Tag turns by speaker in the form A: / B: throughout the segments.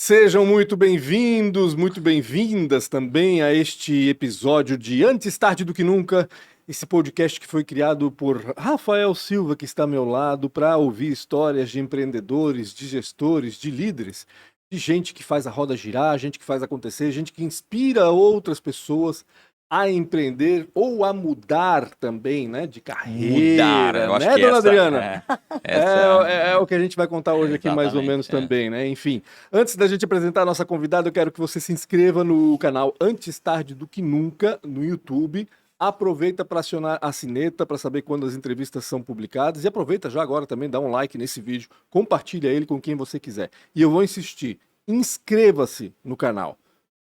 A: Sejam muito bem-vindos, muito bem-vindas também a este episódio de Antes Tarde do Que Nunca, esse podcast que foi criado por Rafael Silva, que está ao meu lado, para ouvir histórias de empreendedores, de gestores, de líderes, de gente que faz a roda girar, gente que faz acontecer, gente que inspira outras pessoas a empreender ou a mudar também, né, de
B: Mudar,
A: carreira,
B: eu acho
A: né,
B: que
A: dona Adriana?
B: essa
A: É o que a gente vai contar hoje aqui mais ou menos
B: exatamente.
A: também, né? Enfim, antes da gente apresentar a nossa convidada, eu quero que você se inscreva no canal Antes Tarde do Que Nunca no YouTube. Aproveita para acionar a sineta para saber quando as entrevistas são publicadas e aproveita já agora também, dá um like nesse vídeo, compartilha ele com quem você quiser. E eu vou insistir, inscreva-se no canal.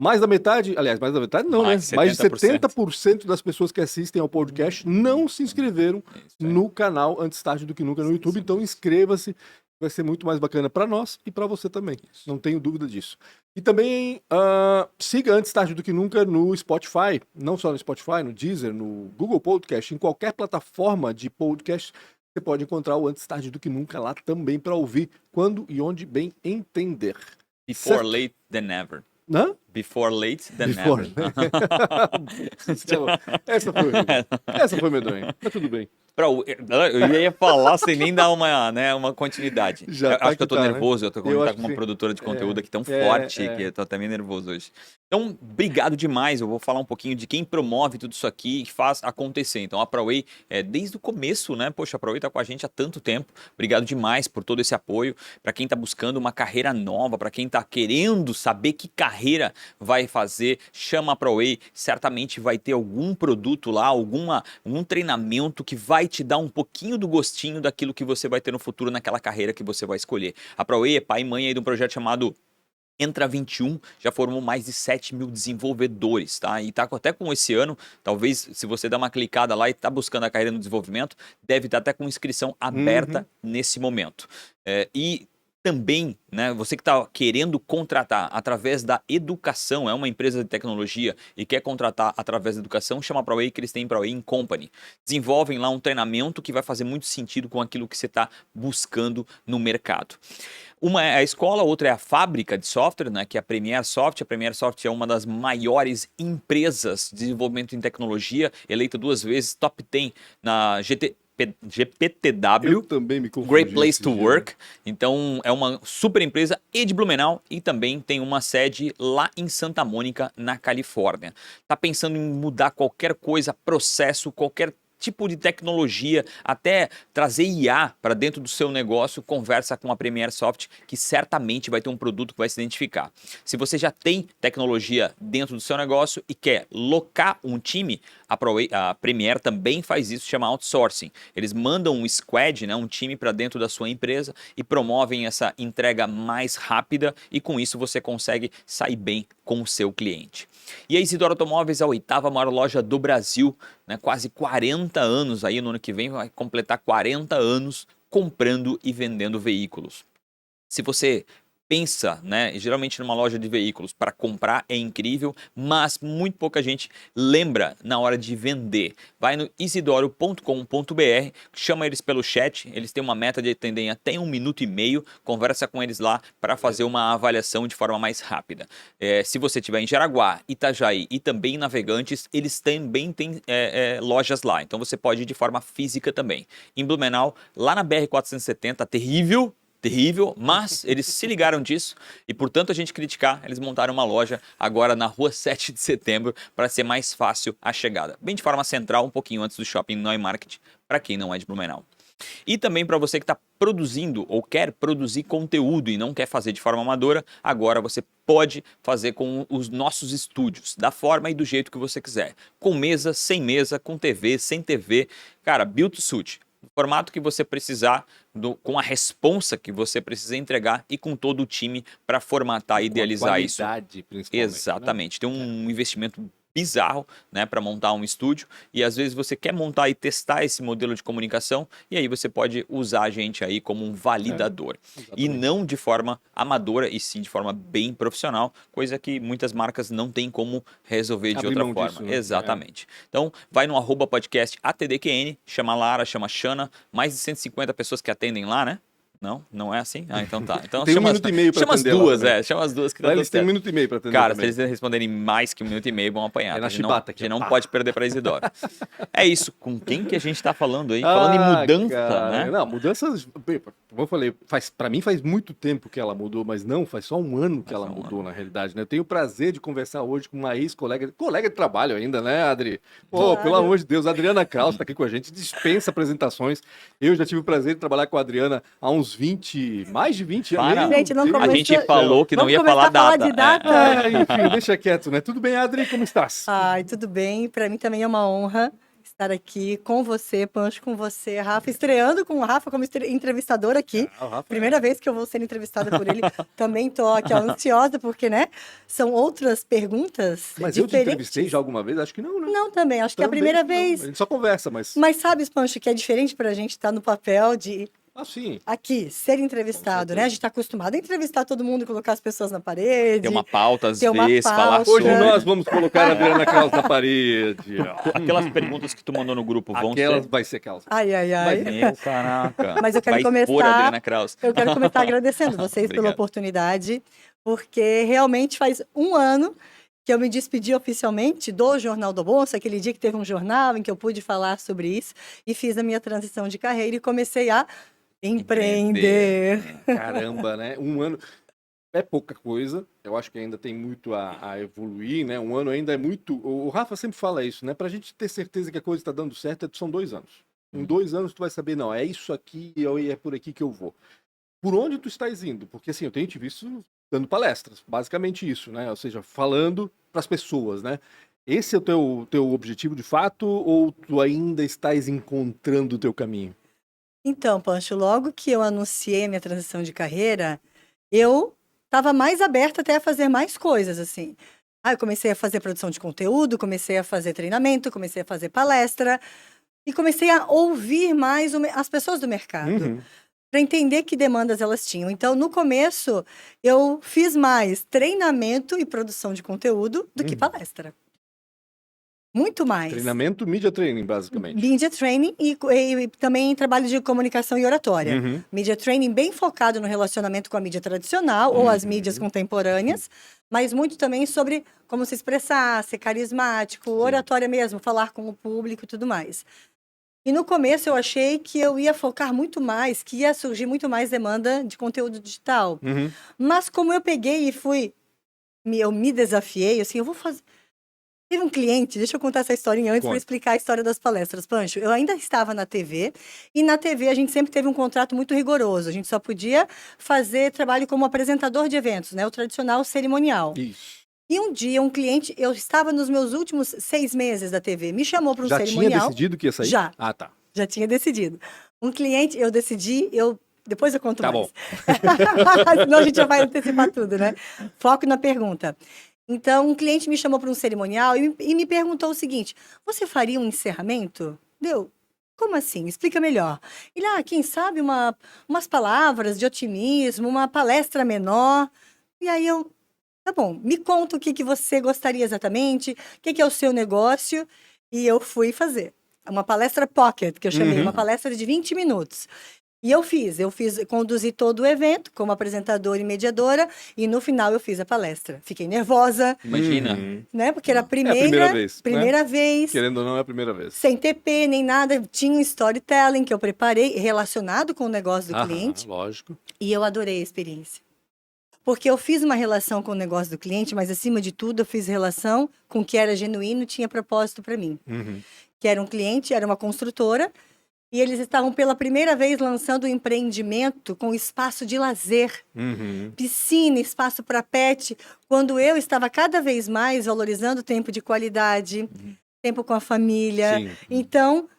A: Mais da metade, aliás, mais da metade não,
B: Mais
A: né? Mais de 70% das pessoas que assistem ao podcast não se inscreveram no canal Antes Tarde do Que Nunca no YouTube, então inscreva-se, vai ser muito mais bacana para nós e para você também, não tenho dúvida disso. E também siga Antes Tarde do Que Nunca no Spotify, não só no Spotify, no Deezer, no Google Podcast, em qualquer plataforma de podcast, você pode encontrar o Antes Tarde do Que Nunca lá também para ouvir quando e onde bem entender.
B: Before late than never.
A: Hã?
B: Before late than
A: Before.
B: never.
A: Essa foi horrível. Essa foi medonha, mas tudo bem.
B: Eu ia falar sem nem dar uma continuidade.
A: Já tá
B: Acho que eu tô
A: tá,
B: nervoso, eu tô com
A: acho que
B: uma
A: sim.
B: produtora de conteúdo aqui tão forte que eu tô até meio nervoso hoje. Então, obrigado demais. Eu vou falar um pouquinho de quem promove tudo isso aqui e faz acontecer. Então, a ProWay, desde o começo, né? Poxa, a ProWay tá com a gente há tanto tempo. Obrigado demais por todo esse apoio. Para quem tá buscando uma carreira nova, para quem tá querendo saber que carreira vai fazer, chama a ProWay. Certamente vai ter algum produto lá, algum treinamento que vai te dar um pouquinho do gostinho daquilo que você vai ter no futuro naquela carreira que você vai escolher. A ProWay é pai e mãe aí de um projeto chamado Entra 21, já formou mais de 7 mil desenvolvedores, tá? E tá até com esse ano, talvez se você dar uma clicada lá e tá buscando a carreira no desenvolvimento, deve estar até com inscrição aberta nesse momento. E também, né, você que está querendo contratar através da educação, é uma empresa de tecnologia e quer contratar através da educação, chama a ProWay que eles têm ProWay in Company. Desenvolvem lá um treinamento que vai fazer muito sentido com aquilo que você está buscando no mercado. Uma é a escola, outra é a fábrica de software, né, que é a Premier Soft. A Premier Soft é uma das maiores empresas de desenvolvimento em tecnologia, eleita 2 vezes top 10 na GPTW,
A: Eu também me confundi.
B: Great Place to Work. Então é uma super empresa e de Blumenau e também tem uma sede lá em Santa Mônica, na Califórnia. Tá pensando em mudar qualquer coisa, processo, qualquer tipo de tecnologia, até trazer IA para dentro do seu negócio, conversa com a Premier Soft, que certamente vai ter um produto que vai se identificar. Se você já tem tecnologia dentro do seu negócio e quer locar um time, a Premier também faz isso, chama outsourcing. Eles mandam um squad, né, um time para dentro da sua empresa e promovem essa entrega mais rápida e com isso você consegue sair bem com o seu cliente. E a Isidoro Automóveis é a 8ª maior loja do Brasil, né, quase 40 anos aí, no ano que vem vai completar 40 anos comprando e vendendo veículos. Se você pensa, né, geralmente numa loja de veículos para comprar é incrível, mas muito pouca gente lembra na hora de vender. Vai no isidoro.com.br, chama eles pelo chat, eles têm uma meta de atender em até 1 minuto e meio, conversa com eles lá para fazer uma avaliação de forma mais rápida. Se você estiver em Jaraguá, Itajaí e também em Navegantes, eles também têm lojas lá, então você pode ir de forma física também. Em Blumenau, lá na BR-470, terrível, mas eles se ligaram disso e por tanto a gente criticar, eles montaram uma loja agora na rua 7 de setembro para ser mais fácil a chegada. Bem de forma central, um pouquinho antes do shopping Neumarkt, para quem não é de Blumenau. E também para você que está produzindo ou quer produzir conteúdo e não quer fazer de forma amadora, agora você pode fazer com os nossos estúdios, da forma e do jeito que você quiser. Com mesa, sem mesa, com TV, sem TV. Cara, build to suit. O formato que você precisar, com a responsa que você precisa entregar e com todo o time para formatar e idealizar isso.
A: Principalmente.
B: Exatamente.
A: Né?
B: Tem um investimento bizarro, né, para montar um estúdio e às vezes você quer montar e testar esse modelo de comunicação e aí você pode usar a gente aí como um validador e não de forma amadora e sim de forma bem profissional, coisa que muitas marcas não têm como resolver de outra forma. Disso, né? Exatamente. Então vai no @podcast ATDQN, chama a Lara, chama a Xana, mais de 150 pessoas que atendem lá, né? Não? Não é assim? Ah, então tá. Então
A: Tem 1 minuto e meio pra
B: chama as
A: atender ela
B: duas,
A: também.
B: chama as duas que
A: Lá
B: tá tudo
A: eles têm 1
B: certo.
A: minuto e meio pra atender
B: Cara, se
A: também.
B: eles responderem mais que 1 minuto e meio, vão apanhar.
A: É na
B: A gente
A: chibata aqui,
B: a gente
A: ó.
B: não
A: Pá.
B: pode perder pra Isidoro. É isso. Com quem que a gente tá falando aí? Falando em mudança,
A: cara,
B: né?
A: Não, mudanças. Bem, como eu falei, pra mim faz muito tempo que ela mudou, mas não, faz só 1 ano que
B: Faz
A: ela
B: só um
A: mudou, na realidade, né? Eu tenho o prazer de conversar hoje com uma ex-colega, colega de trabalho ainda, né, Adri? Pô,
C: Claro.
A: pelo amor de Deus, a Adriana Kraus tá aqui com a gente, dispensa apresentações. Eu já tive o prazer de trabalhar com a Adriana há uns 20, mais de 20 anos.
B: Para.
A: Meu
C: Gente, não
A: Deus
B: A
C: começa-
A: do
B: gente
A: céu.
B: falou que não
C: Vamos
B: ia
C: começar
B: falar
C: a falar
B: data.
C: de data?
A: Enfim, deixa quieto, né? Tudo bem, Adri? Como estás?
C: Ai, tudo bem. Para mim também é uma honra estar aqui com você, Pancho, com você, Rafa, estreando com o Rafa como entrevistador aqui.
A: Ah, o Rafa
C: Primeira vez que eu vou ser entrevistada por ele. Também tô aqui ó, ansiosa, porque, né, são outras perguntas
A: Mas eu te
C: diferentes.
A: entrevistei já alguma vez? Acho que não, né?
C: Não, também. Acho que é a
A: Também
C: primeira
A: não.
C: vez.
A: A gente só conversa, mas.
C: Mas sabe, Pancho, que é diferente para a gente estar no papel de
A: Ah, sim.
C: aqui, ser entrevistado, né? A gente está acostumado a entrevistar todo mundo e colocar as pessoas na parede.
B: Tem uma pauta, às
C: Tem uma
B: vezes, falar
C: pauta.
B: sobre...
A: Hoje nós vamos colocar a Adriana Kraus na parede.
B: Aquelas perguntas que tu mandou no grupo vão
A: Aquelas
B: ser...
A: vai ser aquelas.
C: Ai, ai, ai.
B: Meu, caraca.
C: Mas eu quero
B: Vai
C: começar-
B: expor a Adriana Kraus.
C: Eu quero começar agradecendo vocês pela
B: Obrigado.
C: oportunidade, porque realmente faz 1 ano que eu me despedi oficialmente do Jornal do Bolsa, aquele dia que teve um jornal em que eu pude falar sobre isso, e fiz a minha transição de carreira e comecei a empreender.
A: Caramba, né? 1 ano é pouca coisa. Eu acho que ainda tem muito a evoluir, né? 1 ano ainda é muito. O Rafa sempre fala isso, né? Pra gente ter certeza que a coisa está dando certo, são 2 anos. Em 2 anos tu vai saber, não, é isso aqui e é por aqui que eu vou. Por onde tu estás indo? Porque assim, eu tenho te visto dando palestras, basicamente isso, né? Ou seja, falando para as pessoas, né? Esse é o teu objetivo de fato ou tu ainda estás encontrando o teu caminho?
C: Então, Pancho, logo que eu anunciei a minha transição de carreira, eu estava mais aberta até a fazer mais coisas, assim. Eu comecei a fazer produção de conteúdo, comecei a fazer treinamento, comecei a fazer palestra e comecei a ouvir mais as pessoas do mercado,
A: Uhum.
C: para entender que demandas elas tinham. Então, no começo, eu fiz mais treinamento e produção de conteúdo do que palestra. Muito mais.
A: Treinamento, media training, basicamente.
C: Media training e também trabalho de comunicação e oratória.
A: Uhum.
C: Media training bem focado no relacionamento com a mídia tradicional ou as mídias contemporâneas, mas muito também sobre como se expressar, ser carismático, oratória mesmo, falar com o público e tudo mais. E no começo eu achei que eu ia focar muito mais, que ia surgir muito mais demanda de conteúdo digital.
A: Uhum.
C: Mas como eu peguei e eu me desafiei, assim, eu vou fazer... Teve um cliente, deixa eu contar essa historinha antes para
A: Conta.
C: explicar a história das palestras, Pancho. Eu ainda estava na TV, e na TV a gente sempre teve um contrato muito rigoroso. A gente só podia fazer trabalho como apresentador de eventos, né? O tradicional cerimonial.
A: Isso.
C: E um dia, um cliente, eu estava nos meus últimos 6 meses da TV, me chamou para um
A: Já tinha
C: cerimonial.
A: decidido que ia sair?
C: Já.
A: Ah, tá.
C: Já tinha decidido. Um cliente, eu decidi, depois eu conto
A: Tá
C: mais.
A: bom.
C: Senão a gente já vai antecipar tudo, né? Foco na pergunta. Então, um cliente me chamou para um cerimonial e me perguntou o seguinte: você faria um encerramento? Deu. Como assim? Explica melhor. Ele, quem sabe umas palavras de otimismo, uma palestra menor. E aí tá bom, me conta o que você gostaria exatamente, o que é o seu negócio. E eu fui fazer. Uma palestra pocket, que eu chamei, uma palestra de 20 minutos. E eu conduzi todo o evento como apresentadora e mediadora, e no final eu fiz a palestra. Fiquei nervosa,
B: Imagina.
C: né? Porque era a
A: primeira vez,
C: primeira vez,
A: Querendo ou não, é a primeira vez.
C: sem TP nem nada. Tinha um storytelling que eu preparei relacionado com o negócio do cliente,
A: Lógico.
C: e eu adorei a experiência. Porque eu fiz uma relação com o negócio do cliente, mas acima de tudo eu fiz relação com o que era genuíno e tinha propósito para mim.
A: Uhum.
C: Que era um cliente, era uma construtora, e eles estavam pela primeira vez lançando um empreendimento com espaço de lazer,
A: Uhum.
C: piscina, espaço para pet, quando eu estava cada vez mais valorizando o tempo de qualidade, tempo com a família.
A: Sim.
C: Então,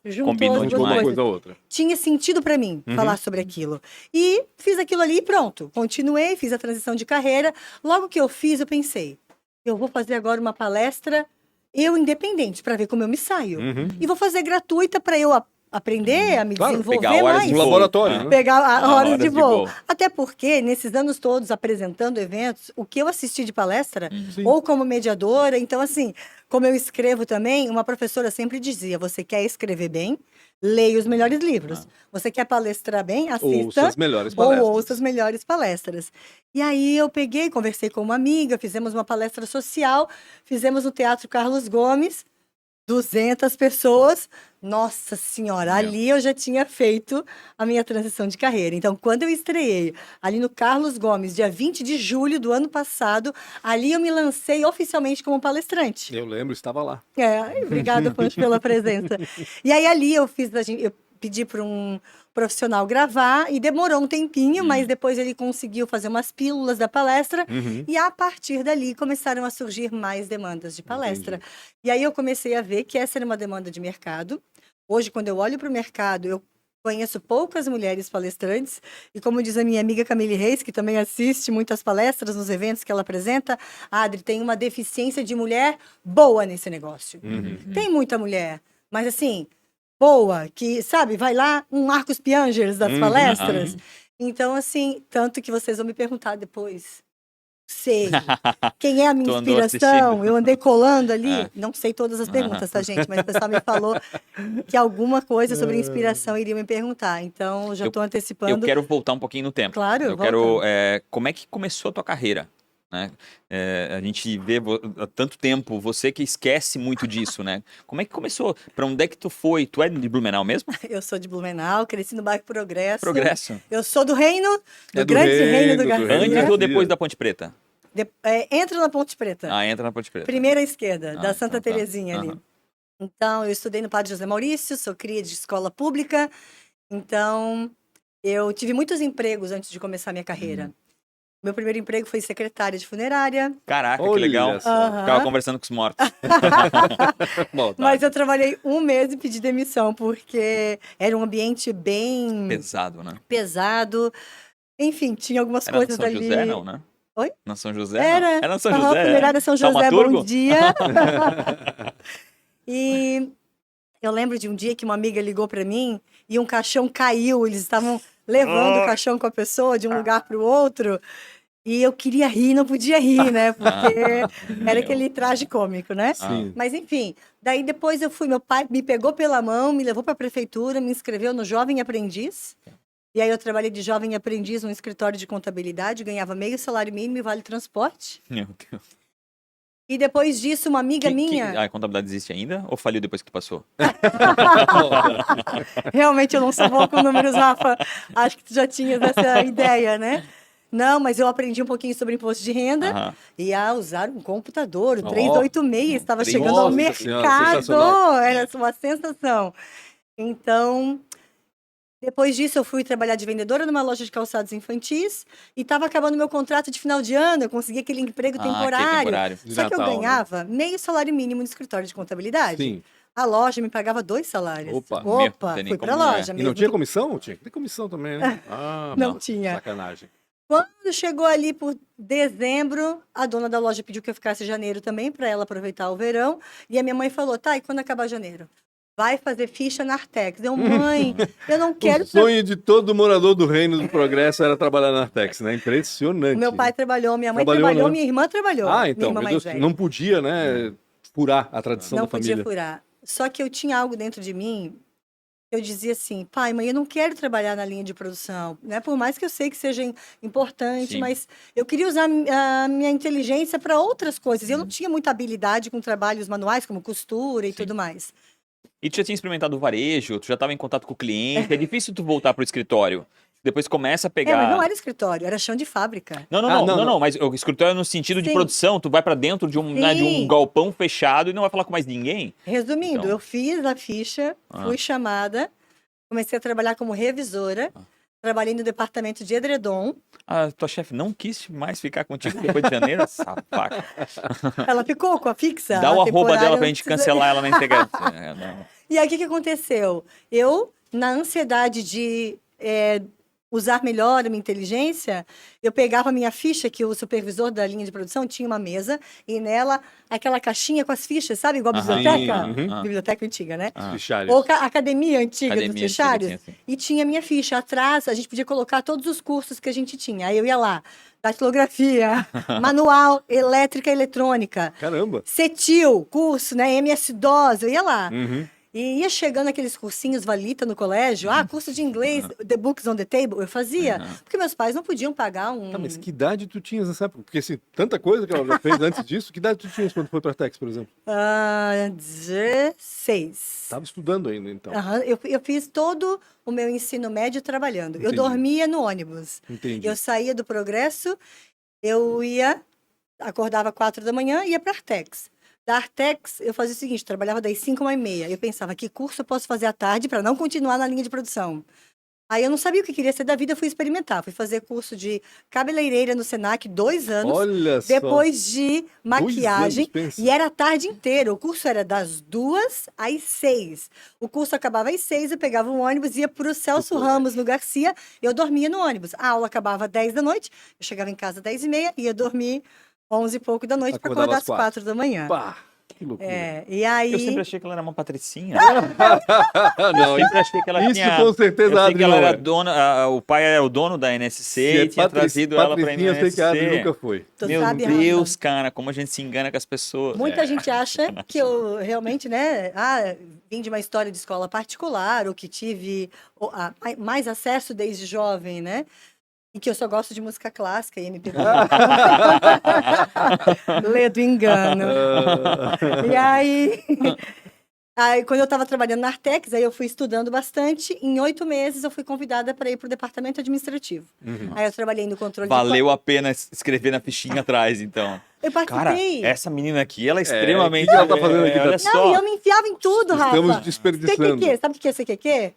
C: juntou
B: Combinou
C: as duas
A: Juntou uma
B: demais.
C: coisas.
A: coisa a outra.
C: Tinha sentido para mim falar sobre aquilo. E fiz aquilo ali e pronto. Continuei, fiz a transição de carreira. Logo que eu fiz, eu pensei, eu vou fazer agora uma palestra, eu independente, para ver como eu me saio.
A: Uhum.
C: E vou fazer gratuita para eu aprender a me
A: Claro,
C: desenvolver
B: pegar horas
C: mais.
B: de
A: No
B: voo.
A: laboratório, né?
C: Pegar horas
B: horas
C: de
B: de
C: voo.
B: voo.
C: Até porque, nesses anos todos apresentando eventos, o que eu assisti de palestra,
A: Sim.
C: ou como mediadora, então assim, como eu escrevo também, uma professora sempre dizia, você quer escrever bem, leia os melhores livros. Você quer palestrar bem,
A: Ouça
C: assista
A: as melhores
C: ou
A: palestras.
C: ouça as melhores palestras. E aí eu peguei, conversei com uma amiga, fizemos uma palestra social, fizemos no Teatro Carlos Gomes, 200 pessoas. Nossa Senhora,
B: Meu.
C: ali eu já tinha feito a minha transição de carreira. Então, quando eu estreiei ali no Carlos Gomes, dia 20 de julho do ano passado, ali eu me lancei oficialmente como palestrante.
A: Eu lembro, estava lá.
C: Obrigada, Pancho, pela presença. E aí ali eu pedi para um profissional gravar e demorou um tempinho, mas depois ele conseguiu fazer umas pílulas da palestra e a partir dali começaram a surgir mais demandas de palestra. E aí eu comecei a ver que essa era uma demanda de mercado. Hoje, quando eu olho para o mercado, eu conheço poucas mulheres palestrantes e como diz a minha amiga Camille Reis, que também assiste muitas palestras nos eventos que ela apresenta, Adri, tem uma deficiência de mulher boa nesse negócio. Tem muita mulher, mas assim, boa, que, sabe, vai lá um Marcos Piangers das palestras. Então, assim, tanto que vocês vão me perguntar depois. Sei. Quem é a minha
B: Tu andou
C: inspiração?
B: assistindo.
C: Eu andei colando ali.
B: É.
C: Não sei todas as perguntas, tá, gente? Mas o pessoal me falou que alguma coisa sobre inspiração iriam me perguntar. Então, já estou
B: Eu
C: antecipando.
B: quero voltar um pouquinho no tempo.
C: Claro,
B: Eu quero. Como é que começou a tua carreira? Né? A gente vê há tanto tempo você que esquece muito disso, né? Como é que começou? Pra onde é que tu foi? Tu é de Blumenau mesmo?
C: Eu sou de Blumenau, cresci no bairro Progresso.
B: Progresso.
C: Eu sou do reino, do
A: É do
C: grande
A: reino,
C: reino do
A: do
C: Garcia.
A: reino.
B: Antes
A: Garcia.
B: ou depois da Ponte Preta?
C: Entra na Ponte Preta.
B: Ah, entra na Ponte Preta.
C: Primeira à esquerda, da Santa
B: então tá.
C: Terezinha ali.
B: Aham.
C: Então, eu estudei no Padre José Maurício, sou cria de escola pública. Então, eu tive muitos empregos antes de começar a minha carreira. Meu primeiro emprego foi secretária de funerária.
B: Caraca, que
A: Olha
B: legal.
A: só.
C: Aham.
B: Ficava conversando com os mortos.
A: Maldade.
C: Mas eu trabalhei um mês e pedi demissão, porque era um ambiente bem
B: Pesado, né?
C: pesado. Enfim, tinha algumas
B: Era na
C: coisas
B: São
C: ali.
B: José, não, né?
C: Oi?
B: Na São José?
C: Era.
B: Não. Era na São
C: Aham,
B: José.
C: funerária São José,
B: Taumaturgo?
C: bom dia. E eu lembro de um dia que uma amiga ligou para mim e um caixão caiu. Eles estavam levando o caixão com a pessoa de um lugar para o outro. E eu queria rir, não podia rir, né? Porque era aquele traje cômico, né?
A: Sim.
C: Mas enfim, daí depois eu fui, meu pai me pegou pela mão, me levou para a prefeitura, me inscreveu no Jovem Aprendiz. E aí eu trabalhei de Jovem Aprendiz num escritório de contabilidade, ganhava meio salário mínimo e vale transporte.
B: Meu Deus.
C: E depois disso, uma amiga minha...
B: A contabilidade existe ainda ou faliu depois que tu passou?
C: Realmente eu não sou boa com números, Rafa. Acho que tu já tinhas essa ideia, né? Não, mas eu aprendi um pouquinho sobre imposto de renda
B: Aham.
C: e a usar um computador. O
A: Ó,
C: 386 estava chegando ao
A: Nossa Senhora,
C: mercado.
A: sensacional.
C: Era uma sensação. Então, depois disso, eu fui trabalhar de vendedora numa loja de calçados infantis e estava acabando meu contrato de final de ano. Eu consegui aquele emprego
B: aquele
C: temporário.
B: temporário.
A: De
C: Só que eu
A: Natal, né?
C: ganhava meio salário mínimo no escritório de contabilidade.
A: Sim.
C: A loja me pagava 2 salários.
A: Opa.
B: Meu, tem nem
C: Fui pra
B: como, né?
C: loja
A: E
C: mesmo.
A: não tinha comissão? Tinha que ter comissão também, né? Ah,
C: Não
A: mano,
C: tinha.
A: Sacanagem.
C: Quando chegou ali por dezembro, a dona da loja pediu que eu ficasse em janeiro também, para ela aproveitar o verão. E a minha mãe falou, tá, e quando acabar janeiro? Vai fazer ficha na Artex. Eu, mãe, eu não quero...
A: O sonho de todo morador do Reino do Progresso era trabalhar na Artex, né? Impressionante.
C: Meu pai trabalhou, minha mãe
A: Trabalhou,
C: trabalhou,
A: né?
C: minha irmã trabalhou.
A: Ah,
C: minha
A: então,
C: irmã
A: meu
C: mais
A: Deus,
C: velha.
A: não podia, né, furar a tradição
C: Não
A: da
C: podia
A: família.
C: furar. Só que eu tinha algo dentro de mim, eu dizia assim, pai, mãe, eu não quero trabalhar na linha de produção, né? Por mais que eu sei que seja importante,
B: Sim.
C: mas eu queria usar a minha inteligência para outras coisas. Eu não tinha muita habilidade com trabalhos manuais, como costura e
B: Sim.
C: tudo mais.
B: E tu já tinha experimentado o varejo, tu já estava em contato com o cliente, é difícil tu voltar pro escritório. Depois começa a pegar...
C: Mas não era escritório, era chão de fábrica.
B: Não, mas o escritório é no sentido de
C: Sim.
B: produção, tu vai pra dentro de né, de um
C: Sim.
B: galpão fechado e não vai falar com mais ninguém.
C: Resumindo,
B: Então.
C: eu fiz a ficha, fui chamada, comecei a trabalhar como revisora, trabalhei no departamento de edredom.
B: A tua chefe não quis mais ficar contigo depois de janeiro? Sapaca.
C: Ela ficou com a fixa.
B: Dá
C: a
B: o arroba
C: temporária,
B: dela
C: eu
B: pra gente
C: precisei-
B: cancelar ela na integração. Não.
C: E aí, o que aconteceu? Eu, na ansiedade de usar melhor a minha inteligência, eu pegava a minha ficha, que o supervisor da linha de produção tinha uma mesa, e nela aquela caixinha com as fichas, sabe? Igual a
B: Aham.
C: biblioteca.
A: Uhum.
C: Biblioteca antiga, né?
B: Ah.
A: Fichários.
C: Ou academia antiga dos
B: Academia antiga
C: fichários.
B: tinha, assim.
C: E tinha minha ficha. Atrás, a gente podia colocar todos os cursos que a gente tinha. Aí eu ia lá. Datilografia, manual, elétrica e eletrônica.
A: Caramba.
C: CETIL, curso, né? MS-DOS, eu ia lá.
A: Uhum.
C: E ia chegando aqueles cursinhos Valita no colégio. Ah, curso de inglês, The Books on the Table, eu fazia. Porque meus pais não podiam pagar um...
A: Tá, mas que idade tu tinhas nessa época? Porque assim, tanta coisa que ela já fez antes disso. Que idade tu tinhas quando foi pra Tex, por exemplo?
C: 16.
A: Tava estudando ainda, então.
C: Aham, eu fiz todo o meu ensino médio trabalhando. Eu
A: Entendi.
C: dormia no ônibus.
A: Entendi.
C: Eu saía do Progresso, eu acordava 4 da manhã e ia para Artex. Da Artex, eu fazia o seguinte, trabalhava das 5h30. Eu pensava, que curso eu posso fazer à tarde para não continuar na linha de produção? Aí eu não sabia o que queria ser da vida, eu fui experimentar. Fui fazer curso de cabeleireira no Senac, 2 anos.
A: Olha só.
C: Depois de maquiagem.
A: 2 anos, pensa.
C: E era a tarde inteira. O curso era das 2 às 6. O curso acabava às 6, eu pegava um ônibus, ia para o Celso Ramos, no Garcia. Eu dormia no ônibus. A aula acabava às 10 da noite. Eu chegava em casa às 10h30, ia dormir 11 e pouco da noite para
A: Acordava
C: acordar
A: às
C: às 4 da manhã.
A: Pá, que loucura.
C: E aí...
B: Eu sempre achei que ela era uma patricinha.
A: Não,
B: Eu sempre achei que ela
A: isso
B: tinha...
A: com certeza
B: Eu
A: a
B: sei
A: Adri
B: que ela
A: não
B: era
A: é.
B: dona, o pai era o dono da NSC e tinha trazido ela pra
A: Patricinha, eu sei que a Adri
B: NSC.
A: nunca foi.
C: Tu
B: Meu
C: sabe,
B: Deus,
C: Rafa?
B: cara, como a gente se engana com as pessoas.
C: Muita
B: É.
C: gente acha que eu realmente, né, vim de uma história de escola particular, ou que tive mais acesso desde jovem, né? E que eu só gosto de música clássica e MPB. Lê do engano. E aí, quando eu estava trabalhando na Artex, aí eu fui estudando bastante. Em 8 meses, eu fui convidada para ir para o departamento administrativo.
A: Uhum.
C: Aí eu trabalhei no controle
B: Valeu a pena escrever na fichinha atrás, então.
C: Eu
B: Cara,
C: participei.
B: essa menina aqui, ela é extremamente...
A: o que ela tá fazendo aqui?
B: Olha
C: Não,
B: só.
C: e eu me enfiava em tudo, Rafa.
A: Estamos desperdiçando.
C: CQQ, sabe o que é CQQ?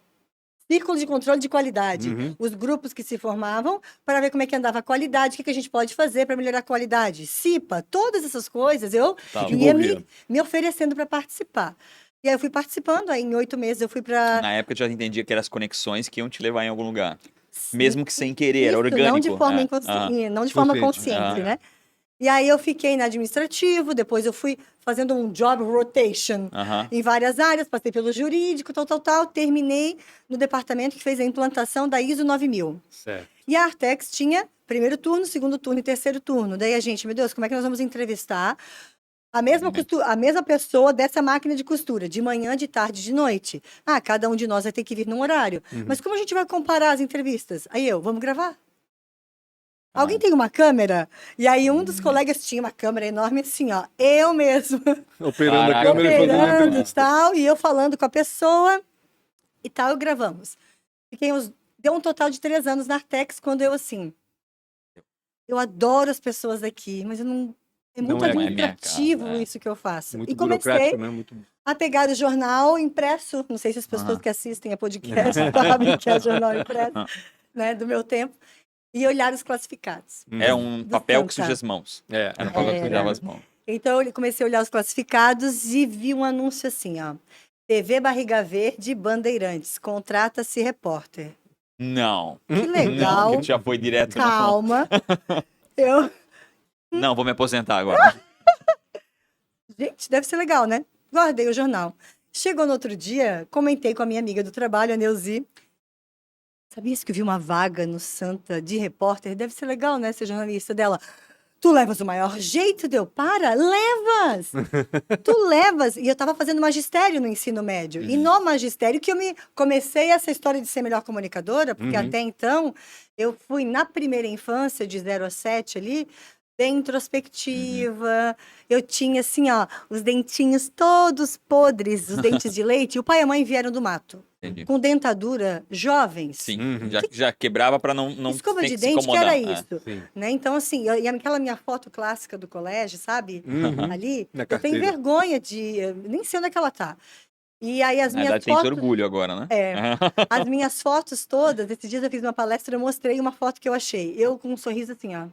C: Círculo de Controle de Qualidade.
A: Uhum.
C: Os grupos que se formavam para ver como é que andava a qualidade, o que a gente pode fazer para melhorar a qualidade. CIPA, todas essas coisas, eu
B: Tá.
C: ia
A: Envolvia.
C: me oferecendo para participar. E aí eu fui participando, aí em 8 meses eu fui para...
B: Na época eu já entendia que eram as conexões que iam te levar em algum lugar. Mesmo que sem querer, era
C: Isso,
B: orgânico.
C: não de forma, não de forma
A: Consciente.
C: consciente, né? E aí eu fiquei no administrativo, depois eu fui fazendo um job rotation em várias áreas, passei pelo jurídico, tal, terminei no departamento que fez a implantação da ISO 9000.
A: Certo.
C: E a Artex tinha primeiro turno, segundo turno e terceiro turno. Daí a gente, meu Deus, como é que nós vamos entrevistar a mesma pessoa dessa máquina de costura, de manhã, de tarde, de noite? Ah, cada um de nós vai ter que vir num horário. Mas como a gente vai comparar as entrevistas? Aí vamos gravar? Alguém tem uma câmera? E aí um dos colegas tinha uma câmera enorme assim, ó. Eu mesmo.
A: Operando a
B: Caraca.
A: câmera e fazendo a
C: Operando e
A: entrevista.
C: tal. E eu falando com a pessoa e tal, gravamos. Deu um total de 3 anos na Artex, quando eu assim... Eu adoro as pessoas aqui, mas eu não... É muito
A: Não é a minha
C: administrativo
B: cara, é.
C: isso que eu faço.
A: Muito
C: E comecei
A: burocrático, né? Muito...
C: a pegar o jornal impresso. Não sei se as pessoas que assistem a podcast sabem que é jornal impresso, né, do meu tempo. E olhar os classificados.
B: É um
C: Do
B: papel que
C: Santa.
B: suja as mãos.
A: É.
B: Era um papel que
C: Era.
B: sujava as mãos.
C: Então, eu comecei a olhar os classificados e vi um anúncio assim, ó. TV Barriga Verde Bandeirantes, contrata-se repórter.
B: Não.
C: Que legal.
B: Não, que já foi direto. no-
C: Calma. Eu...
B: Não, vou me aposentar agora.
C: Gente, deve ser legal, né? Guardei o jornal. Chegou no outro dia, comentei com a minha amiga do trabalho, a Neuzi. Sabia que eu vi uma vaga no Santa de repórter? Deve ser legal, né, ser jornalista dela. Tu levas o maior jeito, deu? Para, levas! Tu levas! E eu estava fazendo magistério no ensino médio. E no magistério que comecei essa história de ser melhor comunicadora, porque até então eu fui na primeira infância, de 0 a 7 ali, bem introspectiva. Eu tinha, assim, ó, os dentinhos todos podres, os dentes de leite. E o pai e a mãe vieram do mato,
B: Entendi.
C: com dentadura, jovens.
B: Sim, já quebrava pra não
C: Escova
B: ter
C: de
B: que se
C: dente, que
B: incomodar.
C: era
B: É.
C: isso.
A: Sim.
C: Né? Então, assim, e aquela minha foto clássica do colégio, sabe? Ali,
A: Na
C: eu tenho
A: carteira.
C: vergonha de... Nem sei onde é que ela tá. E aí as
B: Na
C: minhas
B: verdade, tem
C: fotos...
B: orgulho agora, né?
C: É. As minhas fotos todas, esses dias eu fiz uma palestra, eu mostrei uma foto que eu achei. Eu com um sorriso assim, ó.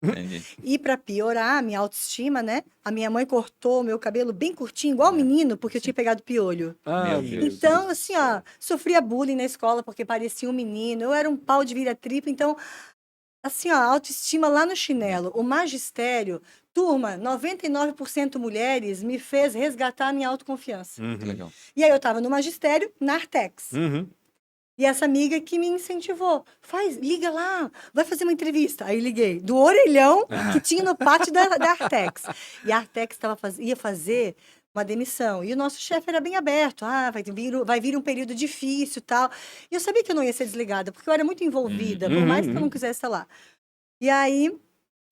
B: Entendi.
C: E para piorar a minha autoestima, né? A minha mãe cortou o meu cabelo bem curtinho, igual menino, porque eu tinha pegado piolho.
A: Ah,
B: Meu Deus.
C: Então, assim, ó, sofria bullying na escola porque parecia um menino. Eu era um pau de vira-tripla, então, assim, ó, autoestima lá no chinelo. O magistério, turma, 99% mulheres, me fez resgatar a minha autoconfiança.
B: Que legal.
C: E aí eu tava no magistério, na Artex.
A: Uhum.
C: E essa amiga que me incentivou, liga lá, vai fazer uma entrevista. Aí liguei, do orelhão que tinha no pátio da Artex. E a Artex ia fazer uma demissão. E o nosso chefe era bem aberto. Vai vir um período difícil e tal. E eu sabia que eu não ia ser desligada, porque eu era muito envolvida, por mais que eu não quisesse estar lá. E aí,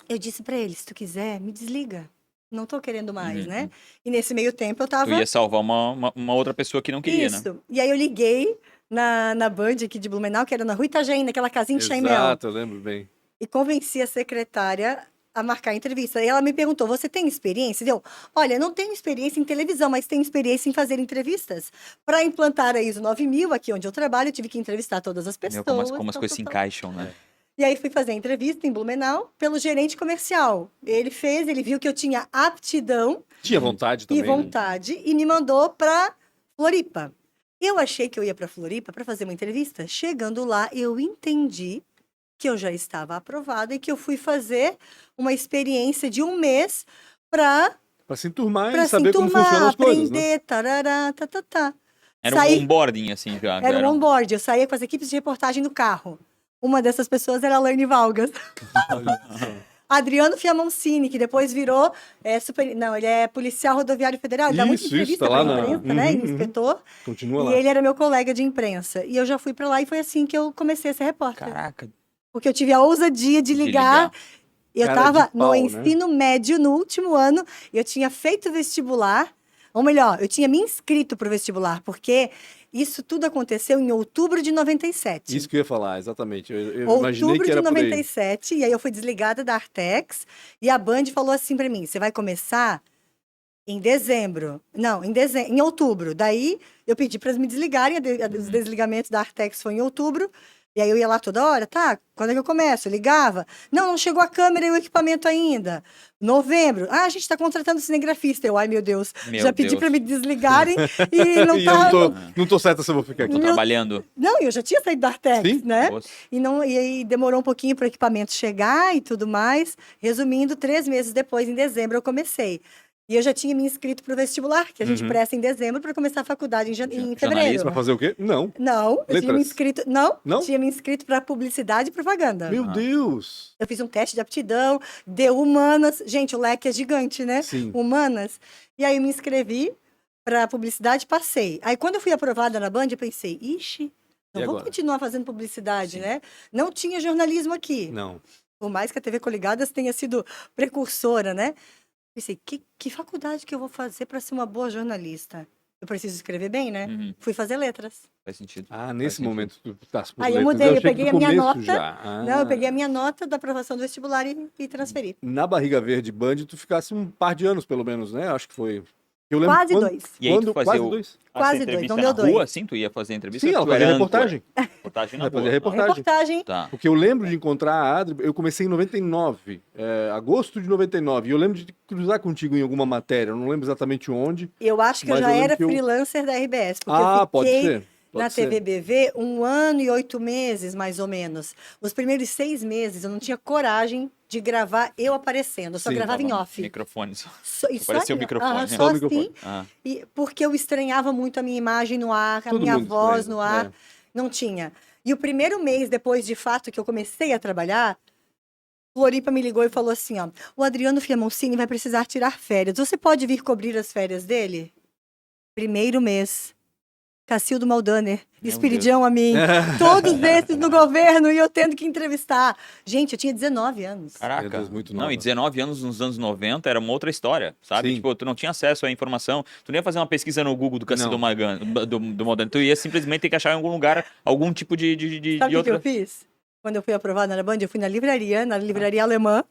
C: eu disse pra ele, se tu quiser, me desliga. Não tô querendo mais, né? E nesse meio tempo eu tava...
B: Tu ia salvar uma outra pessoa que não queria, né?
C: Isso. E aí eu liguei na Band aqui de Blumenau, que era na Rua Itajaí, naquela casinha de Chaimel.
A: Exato, eu lembro bem.
C: E convenci a secretária a marcar a entrevista. E ela me perguntou, você tem experiência? Eu, olha, não tenho experiência em televisão, mas tenho experiência em fazer entrevistas. Para implantar a ISO 9000, aqui onde eu trabalho, eu tive que entrevistar todas as pessoas.
B: Como as coisas se encaixam, né?
C: E aí fui fazer a entrevista em Blumenau pelo gerente comercial. Ele viu que eu tinha aptidão
A: Tinha vontade também.
C: e vontade e me mandou para Floripa. Eu achei que eu ia para Floripa para fazer uma entrevista. Chegando lá, eu entendi que eu já estava aprovada e que eu fui fazer uma experiência de um mês para
A: se enturmar e saber como funcionam as coisas, né?
C: aprender, tarará, tá.
B: Era um onboarding, assim, já.
C: Era um onboard. Eu saía com as equipes de reportagem no carro. Uma dessas pessoas era a Laine Valgas. Adriano Fiamoncini, que depois virou ele é policial rodoviário federal, ele dá muita entrevista
A: tá lá
C: pra imprensa, né? Inspetor.
A: Continua
C: E
A: lá.
C: ele era meu colega de imprensa. E eu já fui pra lá e foi assim que eu comecei a ser repórter.
B: Caraca.
C: Porque eu tive a ousadia de ligar. Eu
A: Cara
C: estava
A: de pau,
C: no
A: né?
C: ensino médio, no último ano, e eu tinha feito vestibular. Ou melhor, eu tinha me inscrito para o vestibular, porque isso tudo aconteceu em outubro de 97.
A: Isso que eu ia falar, exatamente. Eu imaginei
C: Outubro
A: que era
C: de
A: por aí.
C: 97, e aí eu fui desligada da Artex, e a Band falou assim para mim, você vai começar em dezembro. Não, em outubro. Daí eu pedi para eles me desligarem, os desligamentos da Artex foi em outubro, e aí eu ia lá toda hora, tá, quando é que eu começo? Eu ligava. Não chegou a câmera e o equipamento ainda. Novembro. A gente está contratando cinegrafista. Ai, meu Deus. Já pedi para me desligarem e não
A: E
C: tá...
A: eu não tô certa se eu vou ficar aqui.
B: Tô trabalhando.
C: Não, eu já tinha saído da Artex,
A: Sim?
C: né?
B: Nossa.
C: E aí demorou um pouquinho para o equipamento chegar e tudo mais. Resumindo, 3 meses depois, em dezembro, eu comecei. E eu já tinha me inscrito para o vestibular, que a gente presta em dezembro para começar a faculdade em fevereiro.
A: Pra fazer o quê? Não.
C: Não, eu tinha me
A: Letras?
C: inscrito.
A: Não?
C: Tinha me inscrito para publicidade e propaganda.
A: Meu Deus!
C: Eu fiz um teste de aptidão, deu humanas. Gente, o leque é gigante, né?
A: Sim.
C: Humanas. E aí eu me inscrevi para publicidade e passei. Aí quando eu fui aprovada na Band, eu pensei, ixi, não
A: E
C: vou
A: agora?
C: continuar fazendo publicidade,
B: Sim.
C: né? Não tinha jornalismo aqui.
A: Não.
C: Por mais que a TV Coligadas tenha sido precursora, né? Pensei, que faculdade que eu vou fazer para ser uma boa jornalista? Eu preciso escrever bem, né? Fui fazer letras.
B: Faz sentido.
A: Ah, nesse
B: sentido.
A: momento tu estás por
C: Aí eu
A: letras.
C: mudei, eu
A: achei que
C: peguei
A: do
C: a minha
A: começo
C: nota.
A: já. Ah.
C: Não, eu peguei a minha nota da aprovação do vestibular e transferi.
A: Na Barriga Verde Band, tu ficasse um par de anos, pelo menos, né? Acho que foi. Eu lembro
C: Quase
A: quando,
C: 2.
B: E aí tu fazia
A: quase
B: o-
A: 2.
C: Quase
B: Essa
C: 2,
B: entrevista
C: não deu
B: na
C: 2.
B: rua, assim? Tu ia fazer entrevista?
A: Sim, ela
B: Tu
A: fazia
B: era
A: reportagem.
B: âncora? Reportagem na
A: Ela fazia
B: rua.
A: reportagem.
C: Reportagem.
B: Tá.
A: Porque eu lembro de encontrar a Adri, eu comecei em 99, agosto de 99, e eu lembro de cruzar contigo em alguma matéria, eu não lembro exatamente onde.
C: Eu acho que eu
A: Mas
C: já
A: eu lembro
C: era
A: que eu-
C: freelancer da RBS, porque
A: Ah,
C: eu
A: pode
C: fiquei
A: ser. Pode
C: na
A: ser.
C: TVBV 1 ano e 8 meses, mais ou menos. Os primeiros 6 meses eu não tinha coragem de gravar eu aparecendo, eu só
A: Sim,
C: gravava em
B: Tava
C: off.
B: Microfone só.
C: E só
B: Parecia um
C: assim,
B: microfone,
C: aham,
B: né?
C: só
A: Só o
C: assim,
A: microfone.
B: Ah,
C: porque eu estranhava muito a minha imagem no ar, a
A: Todo
C: minha
A: mundo
C: voz
A: estranha,
C: no ar,
A: é.
C: não tinha. E o primeiro mês depois, de fato, que eu comecei a trabalhar, Floripa me ligou e falou assim, ó, o Adriano Fiamoncini vai precisar tirar férias. Você pode vir cobrir as férias dele? Primeiro mês. Cacildo Maldaner,
B: Meu
C: Espiridião a mim, todos esses no governo e eu tendo que entrevistar. Gente, eu tinha 19 anos.
B: caraca.
A: Meu Deus, muito
B: Não,
A: nova.
B: e 19 anos nos anos 90 era uma outra história, sabe?
A: Sim.
B: Tipo, tu não tinha acesso à informação, tu não ia fazer uma pesquisa no Google do Cacildo
A: Não.
B: do Maldaner, tu ia simplesmente ter que achar em algum lugar algum tipo de
C: Sabe o que que
B: outra...
C: eu fiz? Quando eu fui aprovada na Band, eu fui na livraria alemã.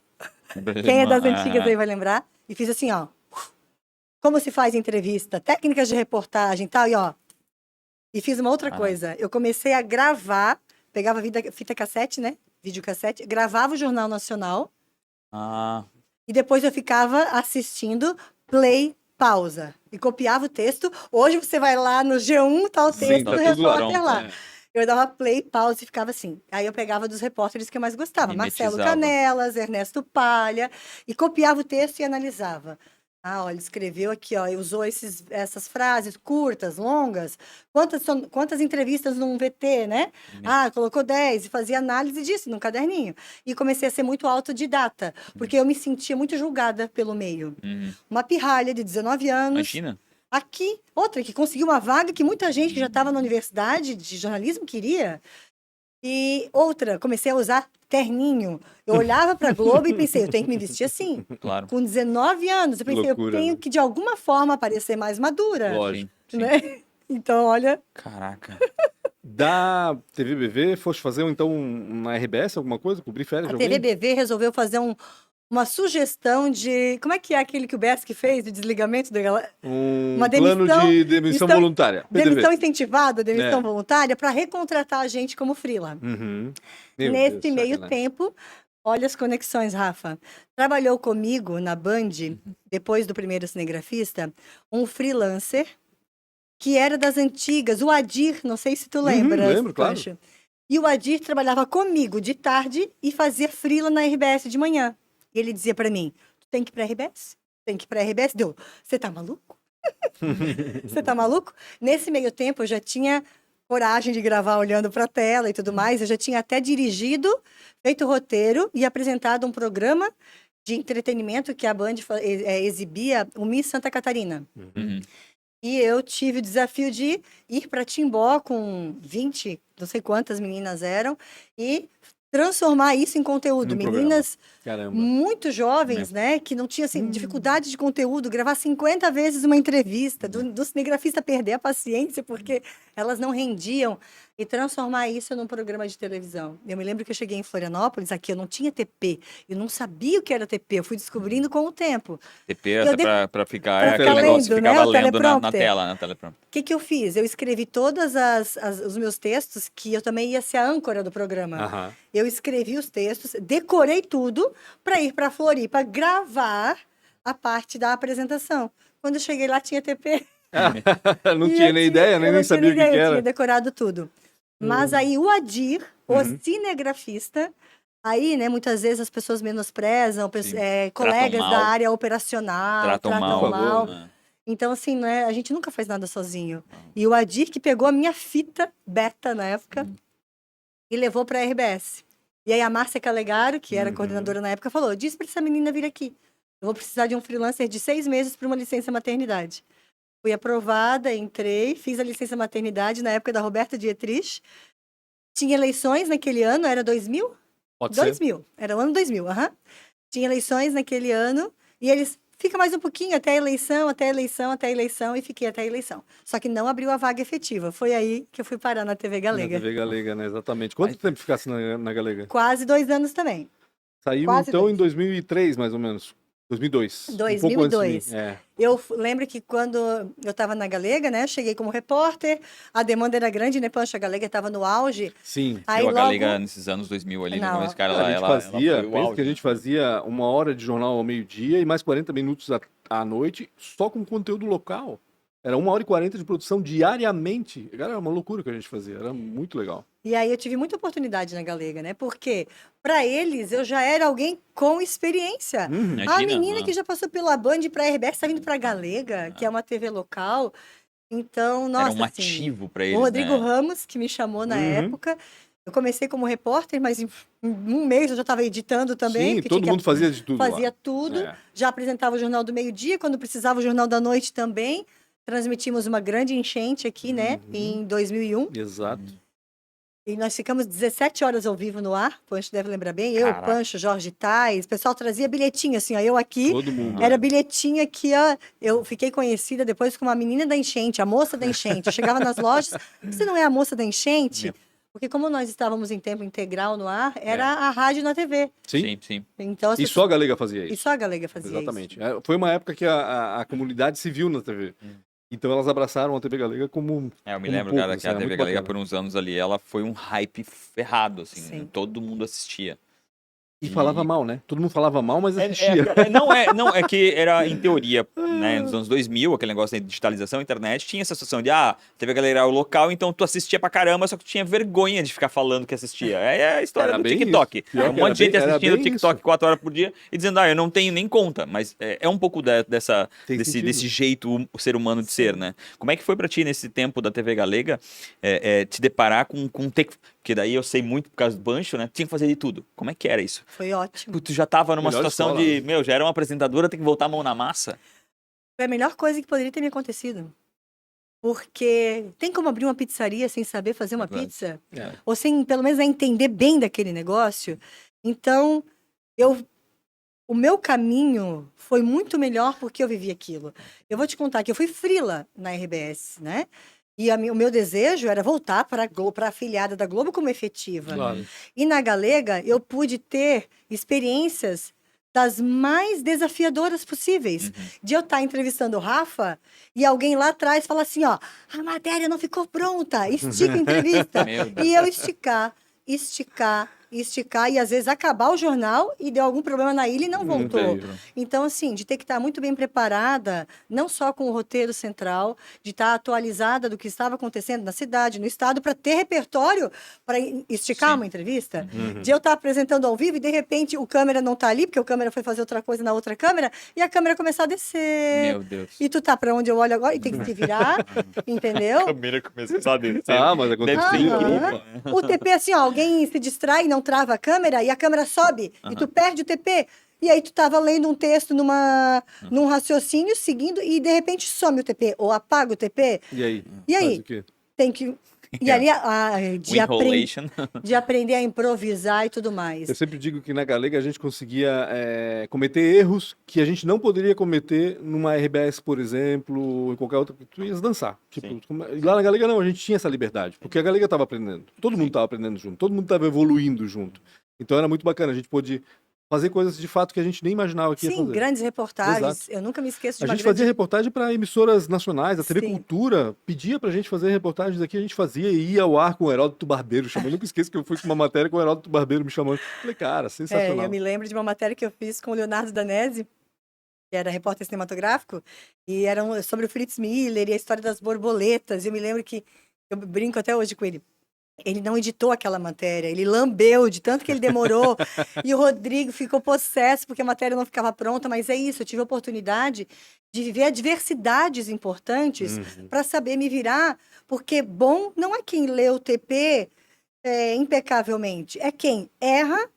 C: Quem é das antigas aí vai lembrar. E fiz assim, ó. Como se faz entrevista, técnicas de reportagem e tal, e ó. E fiz uma outra coisa. Eu comecei a gravar, pegava fita cassete, né? Videocassete, gravava o Jornal Nacional
B: Ah,
C: E depois eu ficava assistindo play, pausa. E copiava o texto. Hoje você vai lá no G1, tá o
A: Sim,
C: texto
B: tá
C: do
B: tudo
C: repórter
B: pronto,
C: lá.
B: é.
C: Eu dava play, pausa e ficava assim. Aí eu pegava dos repórteres que eu mais gostava. Marcelo
B: Mimetizava.
C: Canelas, Ernesto Palha. E copiava o texto e analisava. Ah, olha, escreveu aqui, ó, e usou essas frases curtas, longas. Quantas entrevistas num VT, né? Ah, colocou 10 e fazia análise disso num caderninho. E comecei a ser muito autodidata, porque eu me sentia muito julgada pelo meio.
B: Uhum.
C: Uma pirralha de 19 anos.
B: Imagina.
C: Aqui, outra que conseguiu uma vaga que muita gente que já estava na universidade de jornalismo queria. E outra, comecei a usar terninho. Eu olhava para a Globo e pensei, eu tenho que me vestir assim.
B: Claro.
C: Com 19 anos, eu
A: Que
C: pensei,
A: loucura,
C: eu tenho
A: né?
C: que de alguma forma parecer mais madura.
A: Lógico.
B: Sim, sim.
C: Né? Então, olha,
B: Caraca.
A: Da TV BV, foste fazer então uma RBS, alguma coisa? Cobrir férias
C: a
A: de alguém?
C: TV BV resolveu fazer uma sugestão de. Como é aquele que o Besc fez, de desligamento da galera?
A: Um
C: Uma
A: plano
C: demissão-
A: de demissão
C: demissão-
A: voluntária. PDV.
C: Demissão incentivada, demissão
A: É.
C: voluntária, para recontratar a gente como freela.
A: Uhum. Meu
C: Nesse
A: Deus,
C: meio
A: sacanagem.
C: tempo, olha as conexões, Rafa. Trabalhou comigo na Band, depois do primeiro cinegrafista, um freelancer que era das antigas, o Adir, não sei se tu lembra.
A: lembro, claro.
C: Pancho. E o Adir trabalhava comigo de tarde e fazia freela na RBS de manhã. E ele dizia para mim, tu tem que ir pra RBS? Tem que ir pra RBS? Deu, você tá maluco? Você tá maluco? Nesse meio tempo, eu já tinha coragem de gravar olhando para a tela e tudo mais. Eu já tinha até dirigido, feito roteiro e apresentado um programa de entretenimento que a Band exibia, o Miss Santa Catarina.
B: Uhum.
C: E eu tive o desafio de ir para Timbó com 20, não sei quantas meninas eram, e transformar isso em conteúdo.
A: Num programa.
C: Meninas
A: Caramba.
C: muito jovens, né? Que não tinham assim, dificuldade de conteúdo, gravar 50 vezes uma entrevista, do cinegrafista perder a paciência, porque elas não rendiam, e transformar isso num programa de televisão. Eu me lembro que eu cheguei em Florianópolis, aqui eu não tinha TP, eu não sabia o que era TP, eu fui descobrindo com o tempo.
B: TP
C: Eu
B: até
C: dei-
B: pra ficar,
C: pra
B: é aquele
C: ficar
B: negócio que
C: lendo, né,
B: ficava
C: o
B: lendo na
C: teleprompter.
B: tela, na teleprompter.
C: O que que eu fiz? Eu escrevi todos os meus textos, que eu também ia ser a âncora do programa.
A: Aham.
C: Eu escrevi os textos, decorei tudo para ir para Floripa gravar a parte da apresentação. Quando eu cheguei lá, tinha TP.
A: Não
C: E
A: tinha
C: eu
A: nem ideia, nem
C: eu não tinha
A: sabia o que
C: ideia,
A: que
C: eu tinha
A: era.
C: decorado tudo. Mas aí o Adir, o
A: Uhum.
C: cinegrafista, aí, né, muitas vezes as pessoas menosprezam,
B: Sim.
C: colegas
B: mal.
C: da área operacional,
B: Tratam mal.
A: Por favor,
B: né?
C: Então, assim, né, a gente nunca faz nada sozinho. E o Adir que pegou a minha fita beta na época e levou para a RBS. E aí a Márcia Calegaro, que era coordenadora na época, falou: diz para essa menina vir aqui. Eu vou precisar de um freelancer de 6 meses para uma licença maternidade. Fui aprovada, entrei, fiz a licença maternidade na época da Roberta Dietrich. Tinha eleições naquele ano, era 2000?
A: Pode ser.
C: 2000, era o ano 2000, aham. Tinha eleições naquele ano e eles fica mais um pouquinho até a eleição, até a eleição, até a eleição, e fiquei até a eleição. Só que não abriu a vaga efetiva. Foi aí que eu fui parar na TV
A: Na
C: Galega.
A: TV Galega, né? Exatamente. Quanto tempo ficasse na Galega?
C: Quase 2 anos também.
A: Saiu
C: Quase
A: então
C: 2.
A: em 2003, mais ou menos. 2002. Um pouco antes de
C: 2002.
A: mim. É.
C: Eu lembro que quando eu estava na Galega, né? Cheguei como repórter, a demanda era grande, né? Pancho, a Galega estava no auge.
A: Sim.
C: Aí
B: Eu, a
C: logo...
B: Galega, nesses anos 2000 ali, no
C: Não,
B: começo, cara,
A: A gente fazia,
B: ela foi o
A: pensa
B: auge,
A: que a gente fazia 1 hora de jornal ao meio-dia e mais 40 minutos à noite só com conteúdo local. Era 1 hora e 40 de produção diariamente. Cara, era uma loucura que a gente fazia. Era muito legal.
C: E aí eu tive muita oportunidade na Galega, né? Porque para eles eu já era alguém com experiência.
A: Uhum.
C: A
B: Imagina,
C: menina
B: mano.
C: que já passou pela Band para a RBS está vindo para Galega, que é uma TV local. Então, nossa,
B: Era um
C: assim,
B: ativo pra
C: o
B: eles,
C: Rodrigo
B: né?
C: Ramos, que me chamou na
A: Uhum.
C: época. Eu comecei como repórter, mas em 1 mês eu já estava editando também.
A: Sim,
C: porque
A: todo
C: tinha que
A: mundo fazia de tudo
C: fazia
A: lá.
C: tudo.
A: É.
C: Já apresentava o Jornal do Meio-Dia, quando precisava o Jornal da Noite também. Transmitimos uma grande enchente aqui, né?
A: Uhum.
C: Em 2001.
A: Exato.
C: E nós ficamos 17 horas ao vivo no ar. Pancho deve lembrar bem. Eu,
B: Caraca.
C: Pancho, Jorge Tais. O pessoal trazia bilhetinho, assim, ó. Eu aqui.
A: Todo mundo.
C: Era
A: é.
C: bilhetinho aqui, ó. Eu fiquei conhecida depois como a menina da enchente, a moça da enchente. Eu chegava nas lojas, você não é a moça da enchente? Porque como nós estávamos em tempo integral no ar, era a rádio na TV.
A: Sim.
B: Sim, sim.
C: Então, as
A: E
C: pessoas-
A: só a Galega fazia
C: e
A: isso.
C: só a Galega fazia
A: Exatamente.
C: isso.
A: É, foi uma época que a comunidade se viu na TV. Então elas abraçaram a TV Galega como.
B: É, eu me
A: Como
B: lembro, cara,
A: poucos,
B: que a
A: né?
B: TV
A: Muito
B: Galega
A: bacana.
B: por uns anos ali, ela foi um hype ferrado, assim,
C: Sim.
B: todo mundo assistia.
A: E falava mal, né? Todo mundo falava mal, mas assistia.
B: Não, é que era em teoria, né, nos anos 2000, aquele negócio de digitalização, internet, tinha essa situação de, teve a galera local, então tu assistia pra caramba, só que tu tinha vergonha de ficar falando que assistia. É a história
A: Era
B: do
A: bem
B: TikTok.
A: isso. Pior
B: É um
A: que
B: monte de
A: era
B: gente
A: bem-
B: assistindo
A: era
B: o
A: bem
B: TikTok
A: isso.
B: 4 horas por dia e dizendo, eu não tenho nem conta, mas é um pouco
A: Tem sentido.
B: desse jeito o ser humano de ser, né? Como é que foi pra ti nesse tempo da TV Galega te deparar com porque daí eu sei muito por causa do Bancho, né? Tinha que fazer de tudo. Como é que era isso?
C: Foi ótimo.
B: Tu já tava numa
A: Melhor
B: situação
A: escola.
B: já era uma apresentadora, tem que voltar a mão na massa?
C: Foi a melhor coisa que poderia ter me acontecido. Porque tem como abrir uma pizzaria sem saber fazer uma
B: Verdade.
C: pizza?
A: É.
C: Ou sem, pelo menos, entender bem daquele negócio? Então, o meu caminho foi muito melhor porque eu vivi aquilo. Eu vou te contar que eu fui freela na RBS, né? E o meu desejo era voltar para a afiliada da Globo como efetiva.
A: Claro.
C: E na Galega, eu pude ter experiências das mais desafiadoras possíveis. De eu estar entrevistando o Rafa e alguém lá atrás fala assim, ó, a matéria não ficou pronta, estica a entrevista.
B: Meu Deus.
C: E eu esticar, e às vezes acabar o jornal e deu algum problema na ilha e não voltou.
A: tem.
C: Então, assim, de ter que estar muito bem preparada, não só com o roteiro central, de estar atualizada do que estava acontecendo na cidade, no estado, para ter repertório para esticar
B: Sim.
C: uma entrevista. De eu estar apresentando ao vivo e, de repente, o câmera não está ali, porque o câmera foi fazer outra coisa na outra câmera, e a câmera começar a descer.
B: Meu Deus.
C: E tu tá para onde eu olho agora e tem que se virar, entendeu?
B: câmera começou a descer.
A: Mas
B: Deve
A: aconteceu.
B: ser
C: Aham.
B: incrível.
C: O TP, assim, ó, alguém se distrai e não trava a câmera e a câmera sobe e tu perde o TP. E aí tu tava lendo um texto num raciocínio, seguindo, e de repente some o TP, ou apaga o TP.
A: E aí?
C: E aí?
A: Faz o quê?
C: Tem que... E ali,
B: Enrolation.
C: de aprender a improvisar e tudo mais.
A: Eu sempre digo que na Galega a gente conseguia cometer erros que a gente não poderia cometer numa RBS, por exemplo, ou em qualquer outra. Tu ias dançar. Tipo,
B: Sim.
A: e lá na Galega não, a gente tinha essa liberdade. Porque a Galega estava aprendendo. Todo mundo estava aprendendo junto. Todo mundo estava evoluindo junto. Então era muito bacana. A gente pôde fazer coisas de fato que a gente nem imaginava que ia
C: Sim,
A: fazer.
C: grandes reportagens.
A: Exato.
C: Eu nunca me esqueço de
A: A
C: uma
A: gente
C: grande...
A: fazia reportagem para emissoras nacionais, a TV
C: Sim.
A: Cultura pedia pra gente fazer reportagens aqui, a gente fazia e ia ao ar com o Heródoto Barbeiro, chamando. Eu nunca esqueço que eu fui com uma matéria com o Heródoto Barbeiro me chamando. Falei, cara, sensacional.
C: eu me lembro de uma matéria que eu fiz com o Leonardo Danesi, que era repórter cinematográfico, e era sobre o Fritz Miller e a história das borboletas. E eu me lembro que, eu brinco até hoje com ele, ele não editou aquela matéria, ele lambeu de tanto que ele demorou. E o Rodrigo ficou possesso porque a matéria não ficava pronta, mas é isso, eu tive a oportunidade de viver adversidades importantes para saber me virar, porque bom não é quem lê o TP impecavelmente, é quem erra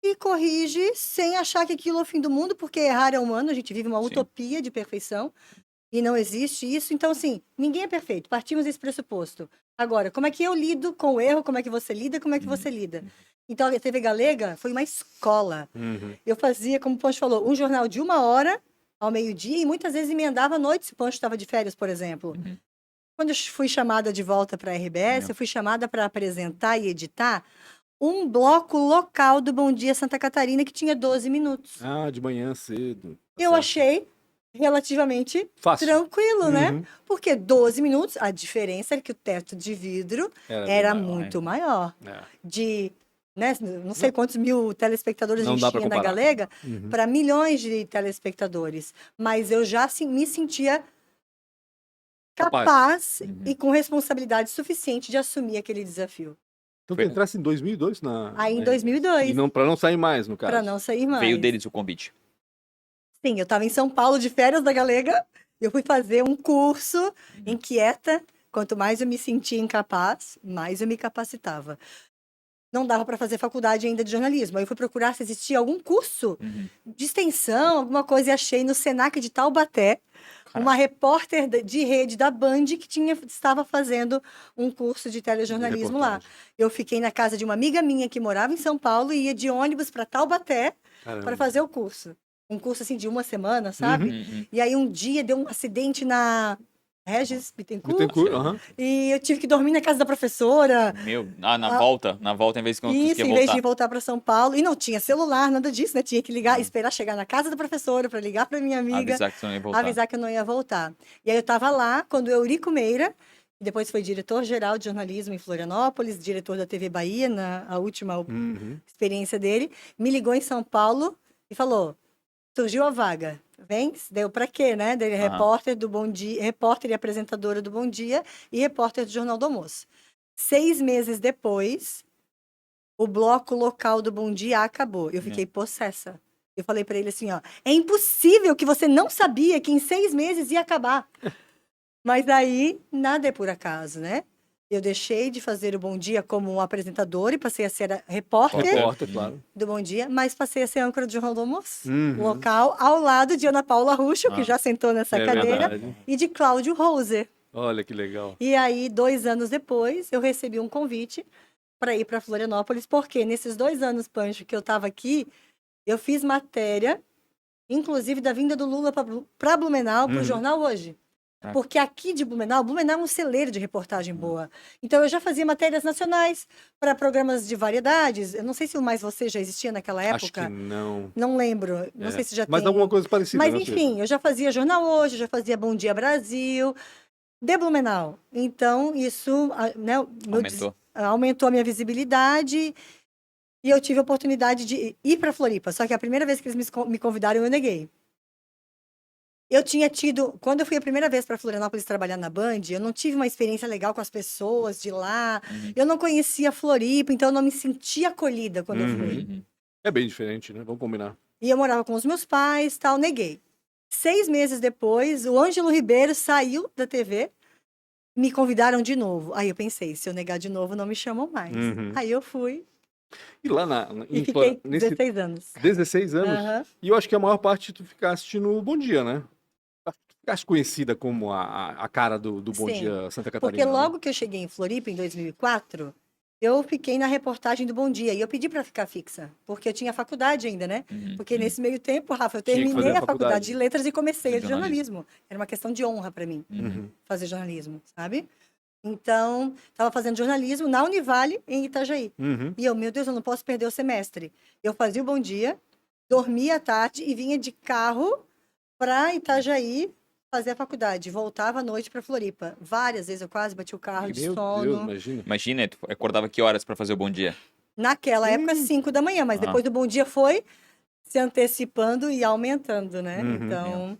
C: e corrige sem achar que aquilo é o fim do mundo, porque errar é humano, a gente vive uma
B: Sim.
C: utopia de perfeição e não existe isso. Então, assim, ninguém é perfeito, partimos desse pressuposto. Agora, como é que eu lido com o erro, como é que você lida, como é que você lida? Então, a TV Galega foi uma escola. Eu fazia, como o Pancho falou, um jornal de 1 hora ao meio-dia e muitas vezes emendava à noite se o Pancho estava de férias, por exemplo. Quando eu fui chamada de volta para a RBS, eu fui chamada para apresentar e editar um bloco local do Bom Dia Santa Catarina que tinha 12 minutos.
A: Ah, de manhã cedo. Tá
C: Eu
A: certo.
C: achei relativamente
A: Fácil.
C: tranquilo, né?
A: Uhum.
C: Porque 12 minutos, a diferença era que o teto de vidro era muito maior.
A: É.
C: De, né, não sei quantos mil telespectadores
A: Não
C: a
A: dá
C: gente
A: pra
C: tinha na
A: comparar.
C: Galega,
A: Uhum.
C: para milhões de telespectadores. Mas eu já me sentia capaz e com responsabilidade suficiente de assumir aquele desafio.
A: Então tu entrasse em 2002 na...
C: Aí em
A: E
C: 2002,
A: não, pra não sair mais, no caso.
C: para não sair mais.
B: Veio deles o convite.
C: Sim, eu estava em São Paulo de férias da Galega, eu fui fazer um curso inquieta. Quanto mais eu me sentia incapaz, mais eu me capacitava. Não dava para fazer faculdade ainda de jornalismo. Aí eu fui procurar se existia algum curso de extensão, alguma coisa, e achei no Senac de Taubaté uma repórter de rede da Band que estava fazendo um curso de telejornalismo lá.
A: reportagem.
C: Eu fiquei na casa de uma amiga minha que morava em São Paulo e ia de ônibus para Taubaté
A: Caramba.
C: para fazer o curso. Um curso assim de 1 semana, sabe?
B: Uhum.
C: E aí um dia deu um acidente na Regis Bittencourt,
A: Bittencourt, aham.
C: e eu tive que dormir na casa da professora.
B: Na volta, em vez de
C: Isso,
B: conseguir
C: em vez
B: voltar.
C: de voltar para São Paulo. E não tinha celular, nada disso, né? Tinha que ligar, esperar chegar na casa da professora para ligar para minha amiga,
B: Avisar que você não ia voltar.
C: avisar que eu não ia voltar. E aí eu estava lá, quando o Eurico Meira, depois foi diretor-geral de jornalismo em Florianópolis, diretor da TV Bahia, a última
A: Uhum.
C: experiência dele, me ligou em São Paulo e falou, surgiu a vaga, vem? Deu pra quê, né? Dele é repórter do Bom Dia, repórter e apresentadora do Bom Dia e repórter do Jornal do Almoço. 6 meses depois, o bloco local do Bom Dia acabou. Eu fiquei possessa. Eu falei pra ele assim, ó, é impossível que você não sabia que em 6 meses ia acabar. Mas aí, nada é por acaso, né? Eu deixei de fazer o Bom Dia como apresentadora e passei a ser a repórter
A: Repórter, claro.
C: do Bom Dia, mas passei a ser âncora do Jornal do Almoço,
A: Uhum.
C: local, ao lado de Ana Paula Ruschel, que já sentou nessa
A: É
C: cadeira,
A: verdade.
C: e de Cláudio Roser.
A: Olha que legal.
C: E aí, 2 anos depois, eu recebi um convite para ir para Florianópolis, porque nesses 2 anos, Pancho, que eu estava aqui, eu fiz matéria, inclusive da vinda do Lula para Blumenau, para o Jornal Hoje. Porque aqui de Blumenau é um celeiro de reportagem boa. Então, eu já fazia matérias nacionais para programas de variedades. Eu não sei se o Mais Você já existia naquela época.
A: Acho que não.
C: Não lembro. Não sei se já
A: Mas
C: tem.
A: alguma coisa parecida.
C: Mas,
A: né,
C: enfim, eu já fazia Jornal Hoje, já fazia Bom Dia Brasil, de Blumenau. Então, isso né, aumentou a minha visibilidade e eu tive a oportunidade de ir para Floripa. Só que a primeira vez que eles me convidaram, eu neguei. Eu tinha tido, quando eu fui a primeira vez para Florianópolis trabalhar na Band, eu não tive uma experiência legal com as pessoas de lá. Eu não conhecia Floripa, então eu não me sentia acolhida quando eu fui.
A: É bem diferente, né? Vamos combinar.
C: E eu morava com os meus pais, tal, neguei. 6 meses depois, o Ângelo Ribeiro saiu da TV, me convidaram de novo. Aí eu pensei, se eu negar de novo, não me chamam mais. Aí eu fui
A: E lá
C: e fiquei 16 anos.
A: 16 anos. E eu acho que a maior parte tu ficaste no Bom Dia, né? Ficaste conhecida como a cara do Bom
C: Sim,
A: Dia Santa Catarina.
C: porque logo que eu cheguei em Floripa, em 2004, eu fiquei na reportagem do Bom Dia. E eu pedi para ficar fixa, porque eu tinha faculdade ainda, né? Porque nesse meio tempo, Rafa, eu terminei a faculdade de letras e comecei a jornalismo. Era uma questão de honra para mim fazer jornalismo, sabe? Então, estava fazendo jornalismo na Univale, em Itajaí. E eu, meu Deus, eu não posso perder o semestre. Eu fazia o Bom Dia, dormia à tarde e vinha de carro para Itajaí fazer a faculdade. Voltava à noite para Floripa. Várias vezes eu quase bati o carro de sono.
A: Deus, imagina.
B: Imagina, tu acordava que horas para fazer o Bom Dia?
C: Naquela época, 5 da manhã, mas depois do Bom Dia foi se antecipando e aumentando, né? Então...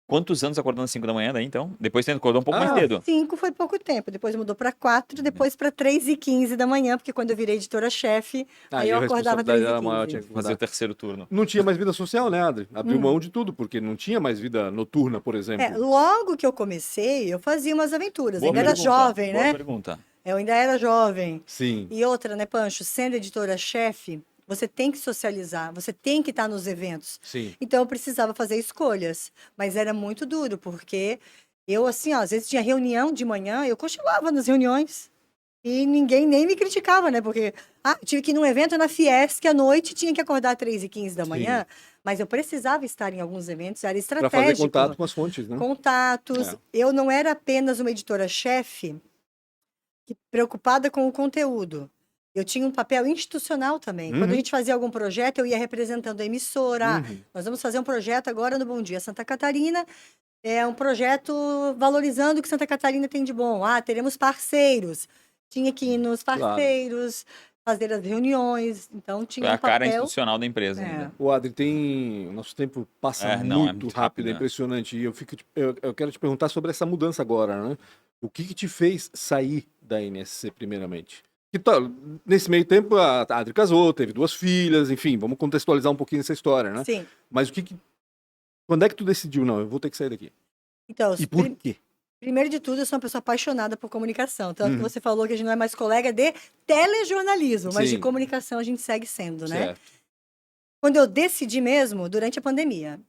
B: Quantos anos acordando às 5 da manhã daí, então? Depois você acordou um pouco mais cedo.
C: 5 foi pouco tempo. Depois mudou para 4, depois para 3h15 da manhã, porque quando eu virei editora-chefe, aí eu acordava 3h15.
B: Fazer o terceiro turno.
A: Não tinha mais vida social, né, Adri? Abriu mão de tudo, porque não tinha mais vida noturna, por exemplo.
C: Logo que eu comecei, eu fazia umas aventuras.
B: Boa
C: ainda era jovem,
B: boa
C: né?
B: pergunta.
C: Eu ainda era jovem.
A: Sim.
C: E outra, né, Pancho? Sendo editora-chefe, você tem que socializar, você tem que estar nos eventos.
A: Sim.
C: Então, eu precisava fazer escolhas. Mas era muito duro, porque eu, assim, ó, às vezes tinha reunião de manhã, eu cochilava nas reuniões. E ninguém nem me criticava, né? Porque, tive que ir num evento na Fiesc à noite, tinha que acordar 3h15 da manhã. Mas eu precisava estar em alguns eventos, era estratégico.
A: Para fazer contato com as fontes, né?
C: Contatos. Eu não era apenas uma editora-chefe preocupada com o conteúdo. Eu tinha um papel institucional também. Quando a gente fazia algum projeto, eu ia representando a emissora. Nós vamos fazer um projeto agora no Bom Dia Santa Catarina. É um projeto valorizando o que Santa Catarina tem de bom. Teremos parceiros. Tinha que ir nos parceiros, fazer as reuniões. Então, tinha
B: Foi
C: um papel...
B: a cara institucional da empresa ainda.
A: O Adri, o nosso tempo passa muito rápido, é impressionante. E eu quero te perguntar sobre essa mudança agora, né? O que te fez sair da NSC, primeiramente? Nesse meio tempo, a Adri casou, teve 2 filhas, enfim, vamos contextualizar um pouquinho essa história, né?
C: Sim.
A: Mas quando é que tu decidiu, não, eu vou ter que sair daqui?
C: Então,
A: e por quê?
C: Primeiro de tudo, eu sou uma pessoa apaixonada por comunicação. Tanto que você falou que a gente não é mais colega de telejornalismo, mas de comunicação a gente segue sendo, né?
A: Certo.
C: Quando eu decidi mesmo, durante a pandemia.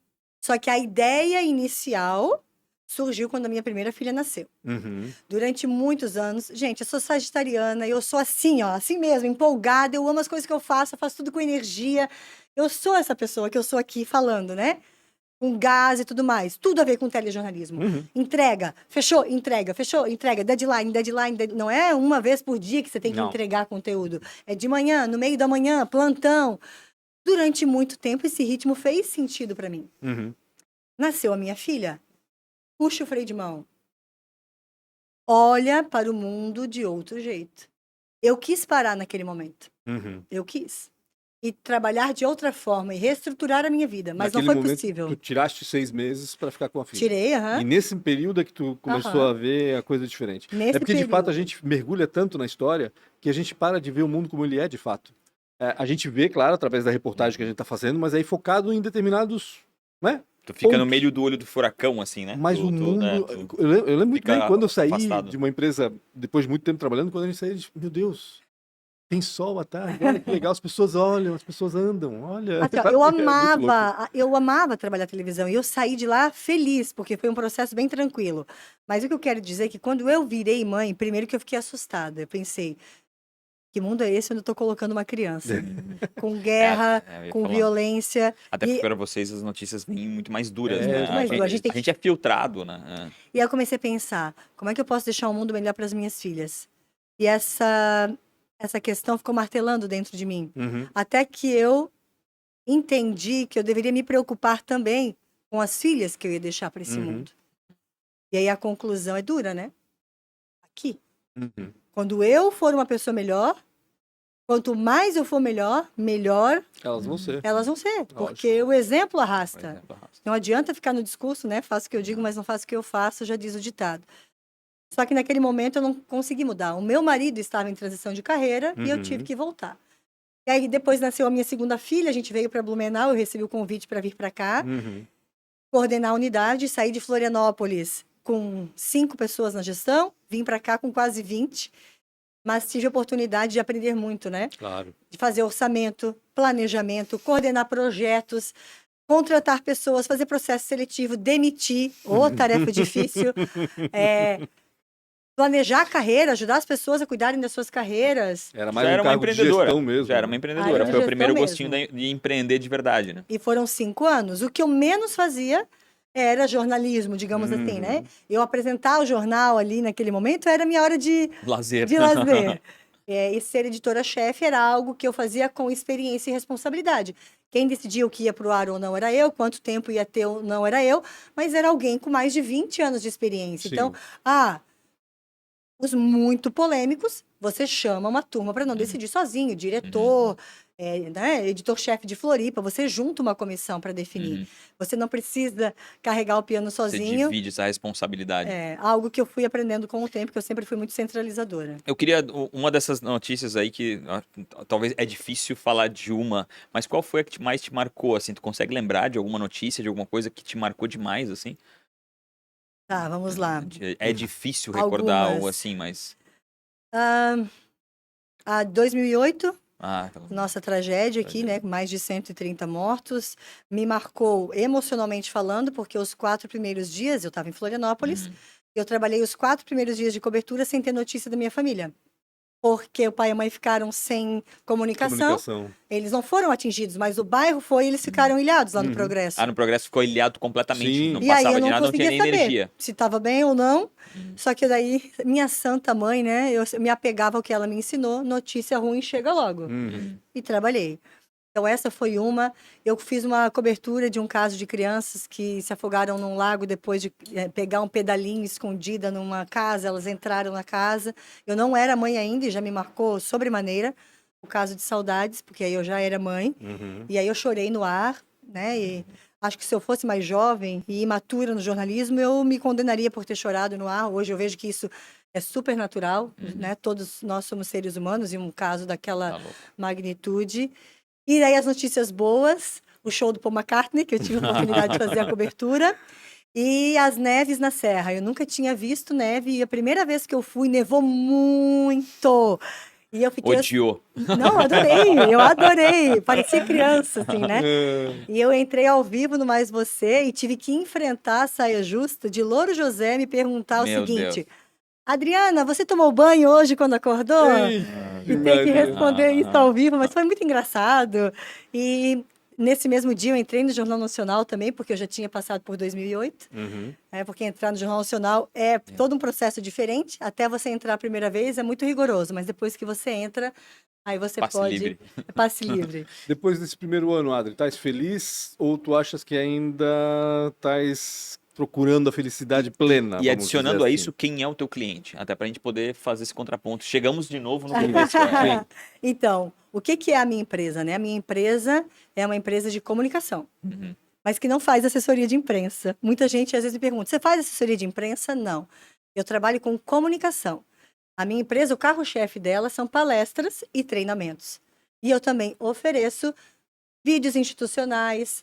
C: Só que a ideia inicial surgiu quando a minha primeira filha nasceu. Durante muitos anos, gente, eu sou sagitariana, eu sou assim, ó, assim mesmo, empolgada, eu amo as coisas que eu faço tudo com energia. Eu sou essa pessoa que eu sou aqui falando, né? Com gás e tudo mais. Tudo a ver com telejornalismo. Entrega, fechou, entrega, deadline. Não é uma vez por dia que você tem que entregar conteúdo. É de manhã, no meio da manhã, plantão. Durante muito tempo, esse ritmo fez sentido para mim. Nasceu a minha filha, puxa o freio de mão. olha para o mundo de outro jeito. Eu quis parar naquele momento.
A: Uhum.
C: Eu quis. E trabalhar de outra forma e reestruturar a minha vida, mas
A: Naquele
C: não foi
A: momento,
C: possível.
A: tu tiraste 6 meses para ficar com a filha.
C: Tirei, aham.
A: E nesse período é que tu começou
C: Aham.
A: a ver a coisa diferente.
C: Nesse
A: É porque, de fato, a
C: período.
A: gente mergulha tanto na história que a gente para de ver o mundo como ele é, de fato. A gente vê, claro, através da reportagem que a gente tá fazendo, mas aí focado em determinados, né?
B: Tu fica no
A: pontos.
B: meio do olho do furacão, assim, né?
A: Mas
B: Tu-
A: o
B: tu-
A: mundo.
B: tu
A: Eu lembro muito
B: fica
A: bem quando eu saí
B: afastado.
A: de uma empresa, depois de muito tempo trabalhando, quando a gente saiu, meu Deus, tem sol à tarde, olha que legal, as pessoas olham, as pessoas andam, olha.
C: Assim, ó,
A: sabe?
C: eu
A: É muito louco.
C: eu amava trabalhar televisão e eu saí de lá feliz, porque foi um processo bem tranquilo. Mas o que eu quero dizer é que quando eu virei mãe, primeiro que eu fiquei assustada. Eu pensei, que mundo é esse onde eu tô colocando uma criança? Com guerra,
B: eu ia
C: com
B: falar.
C: violência.
B: Até
C: E,
B: porque para vocês as notícias vêm muito mais duras,
A: É,
B: né?
C: muito mais duro. A gente tem
B: A gente é filtrado, né?
C: e aí eu comecei a pensar, como é que eu posso deixar o mundo melhor para as minhas filhas? E essa questão ficou martelando dentro de mim.
A: Uhum.
C: Até que eu entendi que eu deveria me preocupar também com as filhas que eu ia deixar para esse
A: Uhum.
C: mundo. E aí a conclusão é dura, né? Aqui.
A: Uhum.
C: Quando eu for uma pessoa melhor, quanto mais eu for melhor, melhor
A: Elas vão ser.
C: elas vão ser. Porque o exemplo arrasta.
B: Por exemplo,
C: Não adianta ficar no discurso, né? Faço o que eu digo, mas não faço o que eu faço, já diz o ditado. Só que naquele momento eu não consegui mudar. O meu marido estava em transição de carreira e eu tive
A: Uhum.
C: que voltar. E aí depois nasceu a minha segunda filha, a gente veio para Blumenau, eu recebi o convite para vir para cá,
A: Uhum.
C: coordenar a unidade, saí de Florianópolis com 5 pessoas na gestão, vim para cá com quase 20, mas tive a oportunidade de aprender muito, né?
A: Claro.
C: De fazer orçamento, planejamento, coordenar projetos, contratar pessoas, fazer processo seletivo, demitir, ou tarefa difícil, planejar a carreira, ajudar as pessoas a cuidarem das suas carreiras.
A: Era mais
B: já
A: um
B: era uma
A: cargo de
B: empreendedora.
A: gestão mesmo.
B: Já era uma
A: né?
B: empreendedora.
C: Área de
B: Foi o
C: gestão
B: primeiro
C: mesmo.
B: gostinho de empreender de verdade, né?
C: E foram 5 anos. O que eu menos fazia era jornalismo, digamos assim, né? Eu apresentar o jornal ali naquele momento era a minha hora de
B: Lazer.
C: lazer. E ser editora-chefe era algo que eu fazia com experiência e responsabilidade. Quem decidia o que ia para o ar ou não era eu, quanto tempo ia ter ou não era eu, mas era alguém com mais de 20 anos de experiência.
A: Sim.
C: Então, os muito polêmicos, você chama uma turma para não decidir sozinho, diretor, né, editor-chefe de Floripa, você junta uma comissão para definir. Você não precisa carregar o piano
B: Você
C: sozinho.
B: divide essa responsabilidade.
C: É algo que eu fui aprendendo com o tempo, que eu sempre fui muito centralizadora.
B: Eu queria uma dessas notícias aí que talvez é difícil falar de uma, mas qual foi a que mais te marcou, assim? Tu consegue lembrar de alguma notícia, de alguma coisa que te marcou demais, assim?
C: Tá, vamos lá.
B: É difícil recordar algo
C: Algumas.
B: assim, mas...
C: A 2008,
B: Ah,
C: nossa tragédia aqui, né, com mais de 130 mortos, me marcou emocionalmente falando, porque os 4 primeiros dias, eu estava em Florianópolis, eu trabalhei os 4 primeiros dias de cobertura sem ter notícia da minha família. Porque o pai e a mãe ficaram sem comunicação. Eles não foram atingidos, mas o bairro foi e eles ficaram ilhados lá no Progresso.
B: no Progresso ficou ilhado completamente,
A: Sim.
B: não
C: E aí
B: passava
C: eu
B: de
C: não
B: nada, não tinha
C: conseguia
B: nem
C: saber
B: energia.
C: se estava bem ou não. Só que daí, minha santa mãe, né? Eu me apegava ao que ela me ensinou. Notícia ruim chega logo. E trabalhei. Então, essa foi uma. Eu fiz uma cobertura de um caso de crianças que se afogaram num lago depois de pegar um pedalinho escondida numa casa. Elas entraram na casa. Eu não era mãe ainda e já me marcou sobremaneira o caso de saudades, porque aí eu já era mãe. E aí eu chorei no ar, né? E acho que se eu fosse mais jovem e imatura no jornalismo, eu me condenaria por ter chorado no ar. Hoje eu vejo que isso é super natural, né? Todos nós somos seres humanos e um caso daquela magnitude. E aí as notícias boas, o show do Paul McCartney, que eu tive a oportunidade de fazer a cobertura, e as neves na serra. Eu nunca tinha visto neve e a primeira vez que eu fui, nevou muito. E eu fiquei...
B: Odiou.
C: Não, eu adorei. Parecia criança, assim, né? E eu entrei ao vivo no Mais Você e tive que enfrentar a saia justa de Louro José me perguntar o
B: Meu
C: seguinte...
B: Deus.
C: Adriana, você tomou banho hoje quando acordou? E ter que responder isso ao vivo, mas foi muito engraçado. E nesse mesmo dia eu entrei no Jornal Nacional também, porque eu já tinha passado por 2008. Porque entrar no Jornal Nacional é todo um processo diferente. Até você entrar a primeira vez é muito rigoroso, mas depois que você entra, aí você
B: Passe
C: pode...
B: livre.
C: É passe livre.
A: Depois desse primeiro ano, Adri, estás feliz ou tu achas que ainda estás procurando a felicidade plena.
B: E
A: vamos
B: adicionando
A: dizer
B: a
A: assim.
B: isso, quem é o teu cliente? Até pra gente poder fazer esse contraponto. Chegamos de novo no começo. né?
C: Então, o que que é a minha empresa, né? A minha empresa é uma empresa de comunicação,
B: Uhum.
C: mas que não faz assessoria de imprensa. Muita gente às vezes me pergunta: você faz assessoria de imprensa? Não. Eu trabalho com comunicação. A minha empresa, o carro-chefe dela são palestras e treinamentos. E eu também ofereço vídeos institucionais,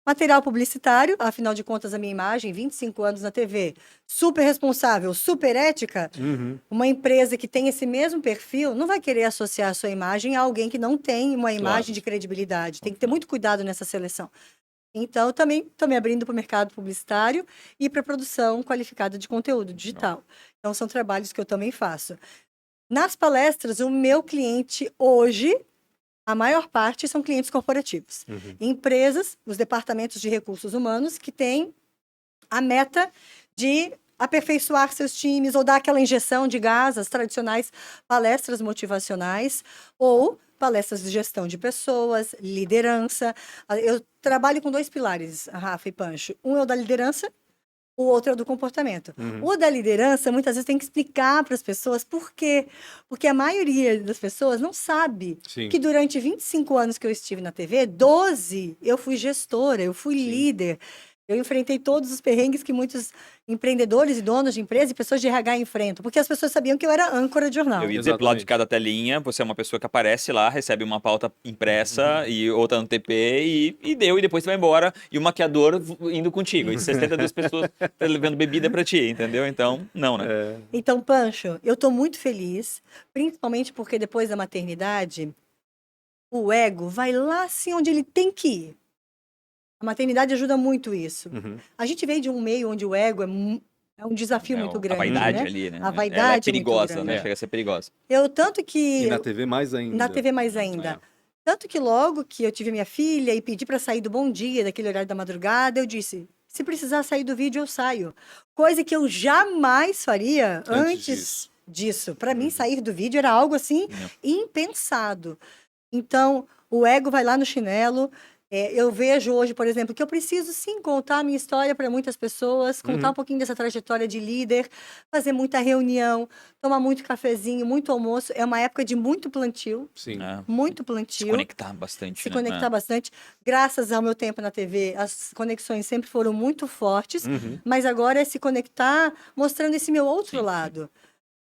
C: material publicitário, afinal de contas, a minha imagem, 25 anos na TV, super responsável, super ética.
A: Uhum.
C: Uma empresa que tem esse mesmo perfil não vai querer associar a sua imagem a alguém que não tem uma imagem de credibilidade. Tem que ter muito cuidado nessa seleção. Então, eu também estou me abrindo para o mercado publicitário e para a produção qualificada de conteúdo digital. Então, são trabalhos que eu também faço. Nas palestras, o meu cliente hoje, a maior parte são clientes corporativos.
A: Uhum.
C: Empresas, os departamentos de recursos humanos, que têm a meta de aperfeiçoar seus times ou dar aquela injeção de gás, as tradicionais palestras motivacionais ou palestras de gestão de pessoas, liderança. Eu trabalho com 2 pilares, Rafa e Pancho. Um é o da liderança, o outro é o do comportamento.
A: Uhum.
C: O da liderança, muitas vezes, tem que explicar para as pessoas por quê. Porque a maioria das pessoas não sabe
A: Sim.
C: que durante 25 anos que eu estive na TV, 12 eu fui gestora, eu fui líder. Eu enfrentei todos os perrengues que muitos empreendedores e donos de empresa e pessoas de RH enfrentam, porque as pessoas sabiam que eu era âncora de jornal.
B: Eu ia dizer, pro lado de
A: Exatamente.
B: cada telinha, você é uma pessoa que aparece lá, recebe uma pauta impressa e outra no TP e depois você vai embora e o maquiador indo contigo. E 62 pessoas levando bebida pra ti, entendeu? Então, não, né?
A: É.
C: Então, Pancho, eu estou muito feliz, principalmente porque depois da maternidade, o ego vai lá assim onde ele tem que ir. A maternidade ajuda muito isso.
A: Uhum.
C: A gente veio de um meio onde o ego é um desafio muito
B: A
C: grande,
B: vaidade
C: né?
B: ali, né?
C: A vaidade
B: Ela é
C: é muito
B: perigosa,
C: grande.
B: né?
A: É.
B: Chega a ser perigosa.
C: Eu, tanto que...
A: E na TV mais ainda.
C: Na TV mais ainda.
A: É.
C: Tanto que logo que eu tive minha filha e pedi para sair do Bom Dia, daquele horário da madrugada, eu disse, se precisar sair do vídeo, eu saio. Coisa que eu jamais faria antes disso. Para mim, sair do vídeo era algo assim, impensado. Então, o ego vai lá no chinelo. Eu vejo hoje, por exemplo, que eu preciso sim contar a minha história para muitas pessoas, contar um pouquinho dessa trajetória de líder, fazer muita reunião, tomar muito cafezinho, muito almoço. É uma época de muito plantio,
A: Sim.
B: É.
C: muito
B: Se
C: plantio.
B: conectar bastante,
C: Se
B: né?
C: conectar bastante. Graças ao meu tempo na TV, as conexões sempre foram muito fortes,
A: Uhum.
C: mas agora é se conectar mostrando esse meu outro
B: Sim,
C: lado.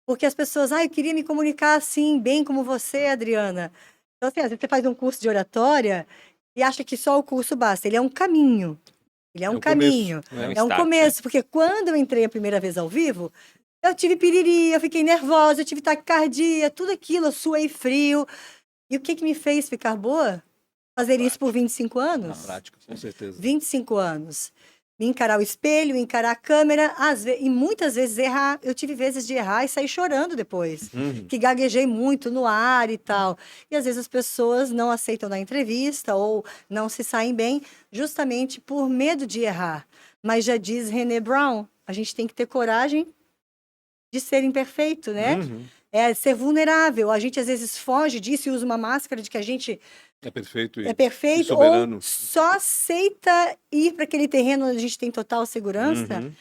C: Porque as pessoas, eu queria me comunicar assim, bem como você, Adriana. Então, assim, às vezes você faz um curso de oratória e acha que só o curso basta. Ele é um caminho. Ele é um
A: o começo,
C: caminho.
A: né?
C: É um
B: Start,
C: começo. Porque quando eu entrei a primeira vez ao vivo, eu tive piriri, eu fiquei nervosa, eu tive taquicardia, tudo aquilo, eu suei frio. E o que que me fez ficar boa? Fazer isso por 25
A: Na
C: anos?
A: prática, com certeza.
C: 25 anos. Me encarar o espelho, encarar a câmera, e muitas vezes errar. Eu tive vezes de errar e sair chorando depois.
A: Uhum.
C: Que gaguejei muito no ar e tal. E às vezes as pessoas não aceitam na entrevista ou não se saem bem, justamente por medo de errar. Mas já diz René Brown, a gente tem que ter coragem de ser imperfeito, né?
A: Uhum.
C: É ser vulnerável. A gente às vezes foge disso e usa uma máscara de que a gente
A: É perfeito e
C: é perfeito
A: soberano.
C: ou só aceita ir para aquele terreno onde a gente tem total segurança,
A: Uhum.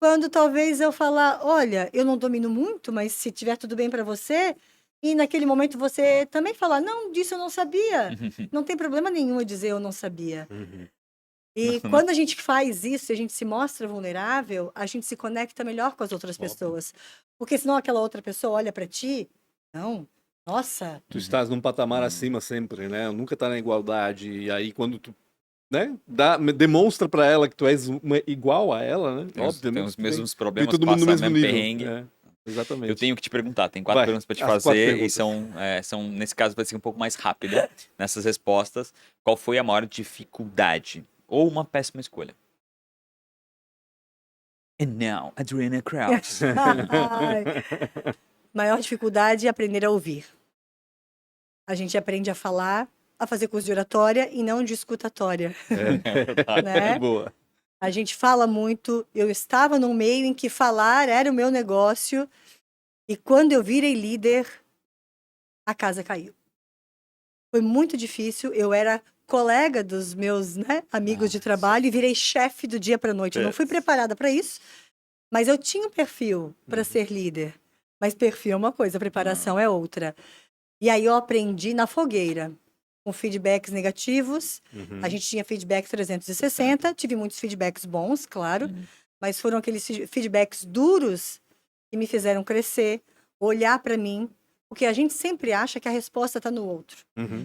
C: quando talvez eu falar, olha, eu não domino muito, mas se tiver tudo bem para você, e naquele momento você também falar, não, disso eu não sabia. Não tem problema nenhum eu dizer eu não sabia.
A: Uhum.
C: E quando a gente faz isso, a gente se mostra vulnerável, a gente se conecta melhor com as outras pessoas. Porque senão aquela outra pessoa olha para ti, não, nossa,
A: Tu estás num patamar acima sempre, né? Nunca tá na igualdade. E aí, quando tu, né, demonstra pra ela que tu és igual a ela, né?
B: Tem
A: Obviamente.
B: os mesmos
A: Vem
B: problemas,
A: todo mundo no
B: passa o
A: mesmo
B: mesmo
A: nível.
B: perrengue.
A: É, exatamente.
B: Eu tenho que te perguntar, tem 4
A: Vai,
B: perguntas para te
A: as 4
B: fazer e
A: perguntas.
B: são, nesse caso, vai ser um pouco mais rápida nessas respostas. Qual foi a maior dificuldade ou uma péssima escolha? And now, Adriana Kraus.
C: Ai. Maior dificuldade é aprender a ouvir. A gente aprende a falar, a fazer curso de oratória e não de escutatória. Né?
A: Boa.
C: A gente fala muito. Eu estava num meio em que falar era o meu negócio e quando eu virei líder, a casa caiu. Foi muito difícil. Eu era colega dos meus, né, amigos de trabalho e virei chefe do dia para noite. Eu não fui preparada para isso, mas eu tinha um perfil para ser líder. Mas perfil é uma coisa, preparação é outra. E aí eu aprendi na fogueira, com feedbacks negativos. A gente tinha feedback 360, tive muitos feedbacks bons, claro, mas foram aqueles feedbacks duros que me fizeram crescer, olhar para mim, porque a gente sempre acha que a resposta está no outro.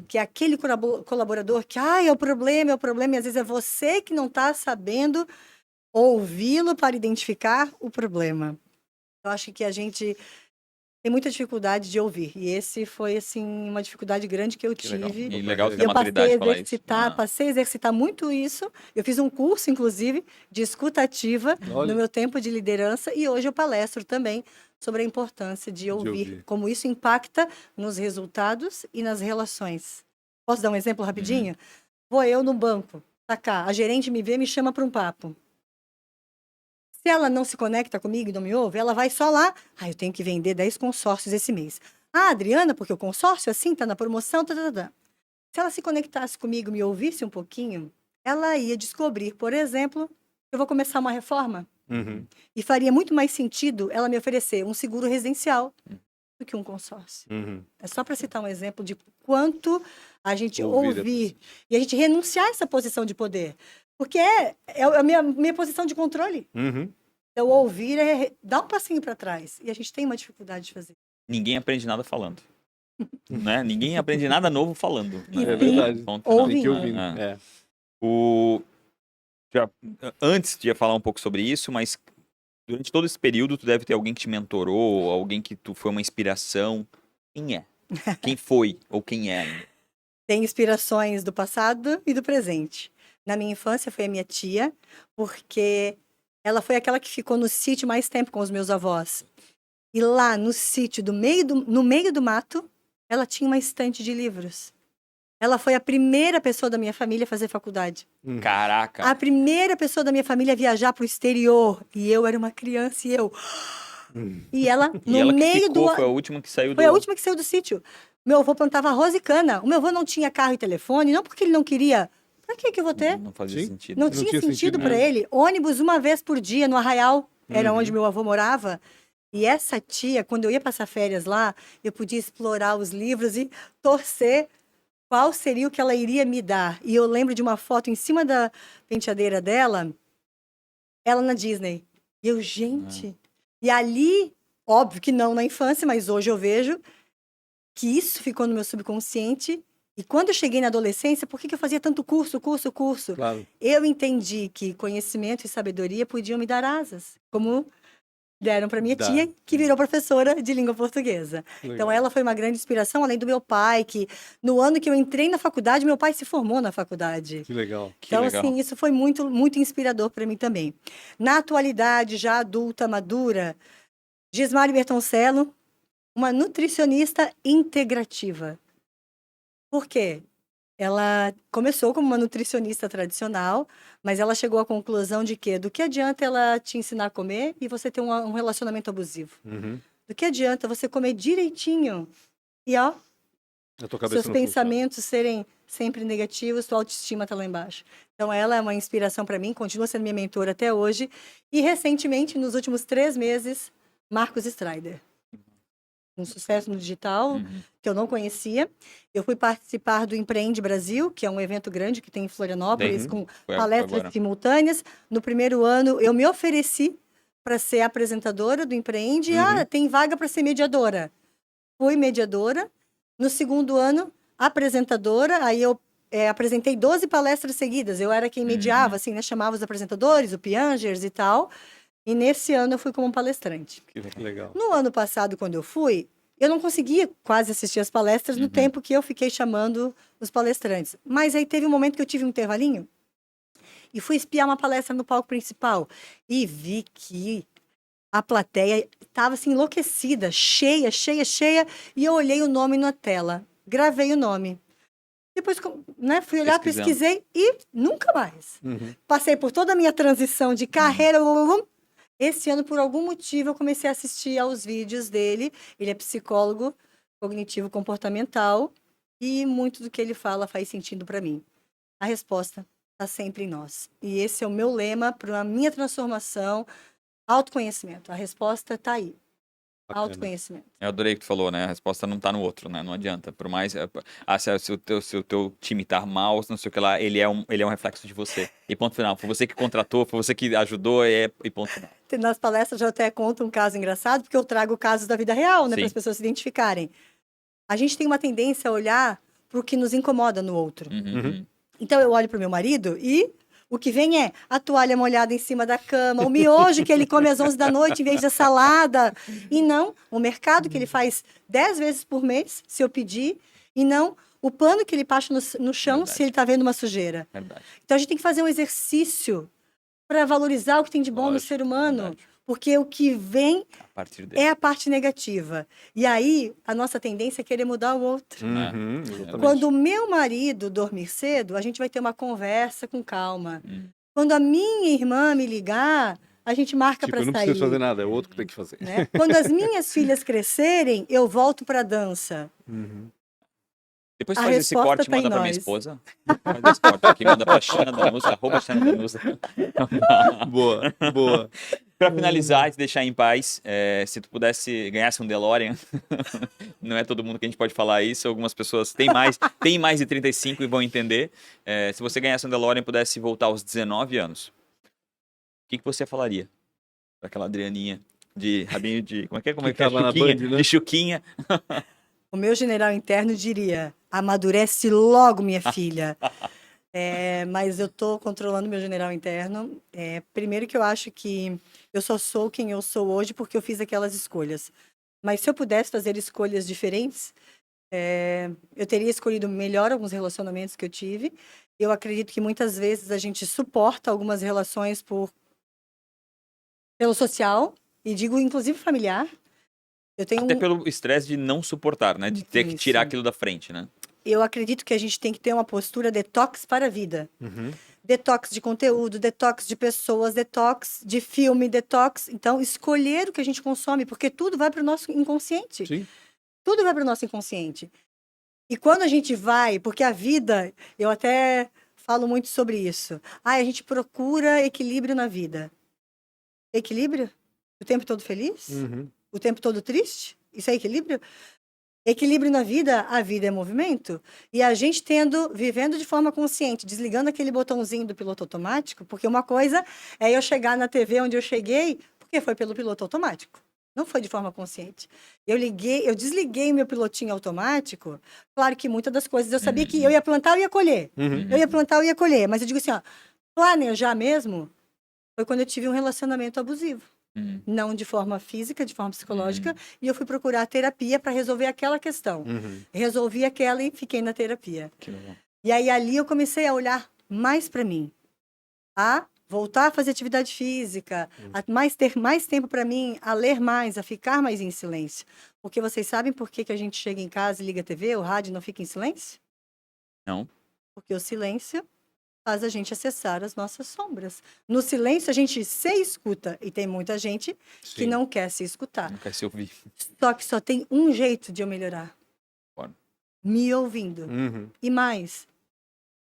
C: Que é aquele colaborador que, é o problema, e às vezes é você que não está sabendo ouvi-lo para identificar o problema. Eu acho que a gente tem muita dificuldade de ouvir. E esse foi, assim, uma dificuldade grande que eu tive.
B: E legal ter
C: E
B: a
C: eu
B: maturidade de falar isso.
C: passei a exercitar muito isso. Eu fiz um curso, inclusive, de escuta ativa no meu tempo de liderança. E hoje eu palestro também sobre a importância de ouvir, como isso impacta nos resultados e nas relações. Posso dar um exemplo rapidinho? Vou eu no banco, cá, a gerente me vê, me chama para um papo. Se ela não se conecta comigo e não me ouve, ela vai só lá, eu tenho que vender 10 consórcios esse mês. Adriana, porque o consórcio assim tá na promoção, Se ela se conectasse comigo, me ouvisse um pouquinho, ela ia descobrir, por exemplo, eu vou começar uma reforma. E faria muito mais sentido ela me oferecer um seguro residencial do que um consórcio. É só para citar um exemplo de quanto a gente ouvir e a gente renunciar a essa posição de poder. Porque é a minha posição de controle. Então, ouvir é dar um passinho para trás. E a gente tem uma dificuldade de fazer.
B: Ninguém aprende nada falando. Né? Ninguém aprende nada novo falando. Né?
A: É verdade.
C: Ouvindo.
B: Antes de falar um pouco sobre isso, mas durante todo esse período, tu deve ter alguém que te mentorou, alguém que tu foi uma inspiração. Quem é? Quem foi ou quem é ainda?
C: Tem inspirações do passado e do presente. Na minha infância foi a minha tia, porque ela foi aquela que ficou no sítio mais tempo com os meus avós. E lá no sítio, no meio do mato, ela tinha uma estante de livros. Ela foi a primeira pessoa da minha família a fazer faculdade.
B: Caraca!
C: A primeira pessoa da minha família a viajar para o exterior. E eu era uma criança e eu... E ela,
B: E
C: no
B: ela que
C: meio
B: ficou,
C: do...
B: foi a última que saiu
C: Foi a última que saiu do sítio. Meu avô plantava arroz e cana. O meu avô não tinha carro e telefone, não porque ele não queria. Pra que eu vou ter?
B: Não fazia sentido.
C: Não tinha sentido para ele. Ônibus uma vez por dia no Arraial, era onde meu avô morava. E essa tia, quando eu ia passar férias lá, eu podia explorar os livros e torcer qual seria o que ela iria me dar. E eu lembro de uma foto em cima da penteadeira dela, ela na Disney. E eu, gente... E ali, óbvio que não na infância, mas hoje eu vejo que isso ficou no meu subconsciente. E quando eu cheguei na adolescência, por que eu fazia tanto curso?
A: Claro.
C: Eu entendi que conhecimento e sabedoria podiam me dar asas, como deram para minha tia, que virou professora de língua portuguesa.
A: Legal.
C: Então, ela foi uma grande inspiração, além do meu pai, que no ano que eu entrei na faculdade, meu pai se formou na faculdade.
A: Que legal.
C: Então, assim, isso foi muito, muito inspirador para mim também. Na atualidade, já adulta, madura, Gismari Bertoncello, uma nutricionista integrativa. Por quê? Ela começou como uma nutricionista tradicional, mas ela chegou à conclusão de que do que adianta ela te ensinar a comer e você ter um relacionamento abusivo? Do que adianta você comer direitinho e, seus pensamentos serem sempre negativos, sua autoestima tá lá embaixo. Então, ela é uma inspiração para mim, continua sendo minha mentora até hoje. E, recentemente, nos últimos 3 meses, Marcos Strider. Um sucesso no digital, que eu não conhecia. Eu fui participar do Empreende Brasil, que é um evento grande que tem em Florianópolis, com palestras simultâneas. No primeiro ano, eu me ofereci para ser apresentadora do Empreende. Tem vaga para ser mediadora. Fui mediadora. No segundo ano, apresentadora. Aí eu apresentei 12 palestras seguidas. Eu era quem mediava, assim, né? Chamava os apresentadores, o Piangers e tal. E nesse ano eu fui como palestrante.
A: Que legal.
C: No ano passado, quando eu fui, eu não conseguia quase assistir as palestras no tempo que eu fiquei chamando os palestrantes. Mas aí teve um momento que eu tive um intervalinho e fui espiar uma palestra no palco principal. E vi que a plateia estava assim, enlouquecida, cheia. E eu olhei o nome na tela, gravei o nome. Depois, né, fui olhar, pesquisei e nunca mais. Passei por toda a minha transição de carreira. Esse ano, por algum motivo, eu comecei a assistir aos vídeos dele. Ele é psicólogo cognitivo-comportamental e muito do que ele fala faz sentido para mim. A resposta está sempre em nós. E esse é o meu lema para a minha transformação, autoconhecimento. A resposta está aí.
A: Bacana.
C: Autoconhecimento.
B: Eu adorei o que tu falou, né? A resposta não tá no outro, né? Não adianta. Por mais. Se o teu time tá mal, não sei o que lá, ele é um reflexo de você. E ponto final. Foi você que contratou, foi você que ajudou, e ponto final.
C: Nas palestras eu até conto um caso engraçado, porque eu trago casos da vida real, né?
B: Sim.
C: Para as pessoas se identificarem. A gente tem uma tendência a olhar para o que nos incomoda no outro.
B: Uhum.
C: Então eu olho para o meu marido e o que vem é a toalha molhada em cima da cama, o miojo que ele come às 11 da noite em vez da salada. E não o mercado que ele faz 10 vezes por mês, se eu pedir. E não o pano que ele passa no chão,
B: Verdade.
C: se ele está vendo uma sujeira.
B: Verdade.
C: Então a gente tem que fazer um exercício para valorizar o que tem de bom no
B: Lógico,
C: ser humano.
B: verdade.
C: Porque o que vem
B: A partir dele.
C: é a parte negativa. E aí a nossa tendência é querer mudar o outro.
A: Uhum, exatamente.
C: Quando o meu marido dormir cedo, a gente vai ter uma conversa com calma.
B: Hum.
C: Quando a minha irmã me ligar, a gente marca
A: Tipo,
C: para
A: eu não
C: sair.
A: preciso fazer nada, é o outro que tem que fazer.
C: Né? Quando as minhas filhas crescerem, eu volto para dança.
A: Uhum.
B: Depois
C: A
B: faz esse
C: resposta
B: corte e
C: tá em
B: manda pra minha
C: nós.
B: esposa. Faz esse corte aqui, manda pra Xana Danusa, @Xana Danusa.
A: Boa, boa.
B: Pra finalizar e te deixar em paz, se tu ganhasse um DeLorean, não é todo mundo que a gente pode falar isso, algumas pessoas têm mais de 35 e vão entender. Se você ganhasse um DeLorean e pudesse voltar aos 19 anos, o que você falaria pra aquela Adrianinha de rabinho de... Como é que é?
A: Que tava na Band, né?
B: De chuquinha.
C: O meu general interno diria: amadurece logo, minha filha. Mas eu estou controlando meu general interno. Primeiro que eu acho que eu só sou quem eu sou hoje porque eu fiz aquelas escolhas. Mas se eu pudesse fazer escolhas diferentes, eu teria escolhido melhor alguns relacionamentos que eu tive. Eu acredito que muitas vezes a gente suporta algumas relações pelo social, e digo inclusive familiar. Eu tenho
B: Até pelo estresse de não suportar, né? De ter que tirar
C: Isso.
B: aquilo da frente, né?
C: Eu acredito que a gente tem que ter uma postura detox para a vida.
A: Uhum.
C: Detox de conteúdo, detox de pessoas, detox de filme, detox. Então, escolher o que a gente consome, porque tudo vai para o nosso inconsciente.
A: Sim.
C: Tudo vai para o nosso inconsciente. E quando a gente vai, porque a vida, eu até falo muito sobre isso. A gente procura equilíbrio na vida. Equilíbrio? O tempo todo feliz?
A: Uhum.
C: O tempo todo triste? Isso é equilíbrio? Equilíbrio na vida, a vida é movimento. E a gente vivendo de forma consciente, desligando aquele botãozinho do piloto automático, porque uma coisa é eu chegar na TV onde eu cheguei, porque foi pelo piloto automático. Não foi de forma consciente. Eu desliguei meu pilotinho automático. Claro que muitas das coisas eu sabia que eu ia plantar, eu ia colher.
A: Uhum.
C: Eu ia plantar, eu ia colher. Mas eu digo assim, ó, planejar mesmo foi quando eu tive um relacionamento abusivo. Não de forma física, de forma psicológica, e eu fui procurar terapia para resolver aquela questão.
A: Uhum.
C: Resolvi aquela e fiquei na terapia.
B: Que legal.
C: E aí ali eu comecei a olhar mais para mim, a voltar a fazer atividade física, a ter mais tempo para mim, a ler mais, a ficar mais em silêncio. Porque vocês sabem por que a gente chega em casa e liga a TV, o rádio não fica em silêncio?
B: Não.
C: Porque o silêncio faz a gente acessar as nossas sombras. No silêncio, a gente se escuta. E tem muita gente que
A: Sim.
C: não quer se escutar.
B: Não quer se ouvir.
C: Só que só tem um jeito de eu melhorar.
B: Bora.
C: Me ouvindo.
A: Uhum.
C: E mais,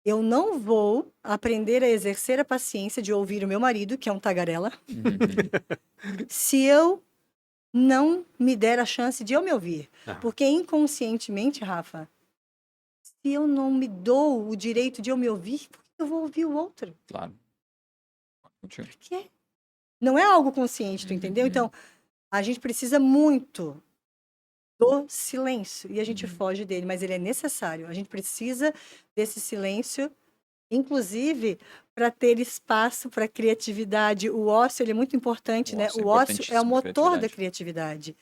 C: eu não vou aprender a exercer a paciência de ouvir o meu marido, que é um tagarela, se eu não me der a chance de eu me ouvir.
A: Ah.
C: Porque inconscientemente, Rafa, se eu não me dou o direito de eu me ouvir, por que eu vou ouvir o outro?
B: Claro. Contigo.
C: Que não é algo consciente, tu entendeu? Então, a gente precisa muito do silêncio e a gente foge dele, mas ele é necessário. A gente precisa desse silêncio, inclusive para ter espaço para criatividade. O ócio, ele é muito importante, né?
B: Ócio é
C: O ócio é
B: importantíssimo
C: o
B: pra
C: motor da criatividade.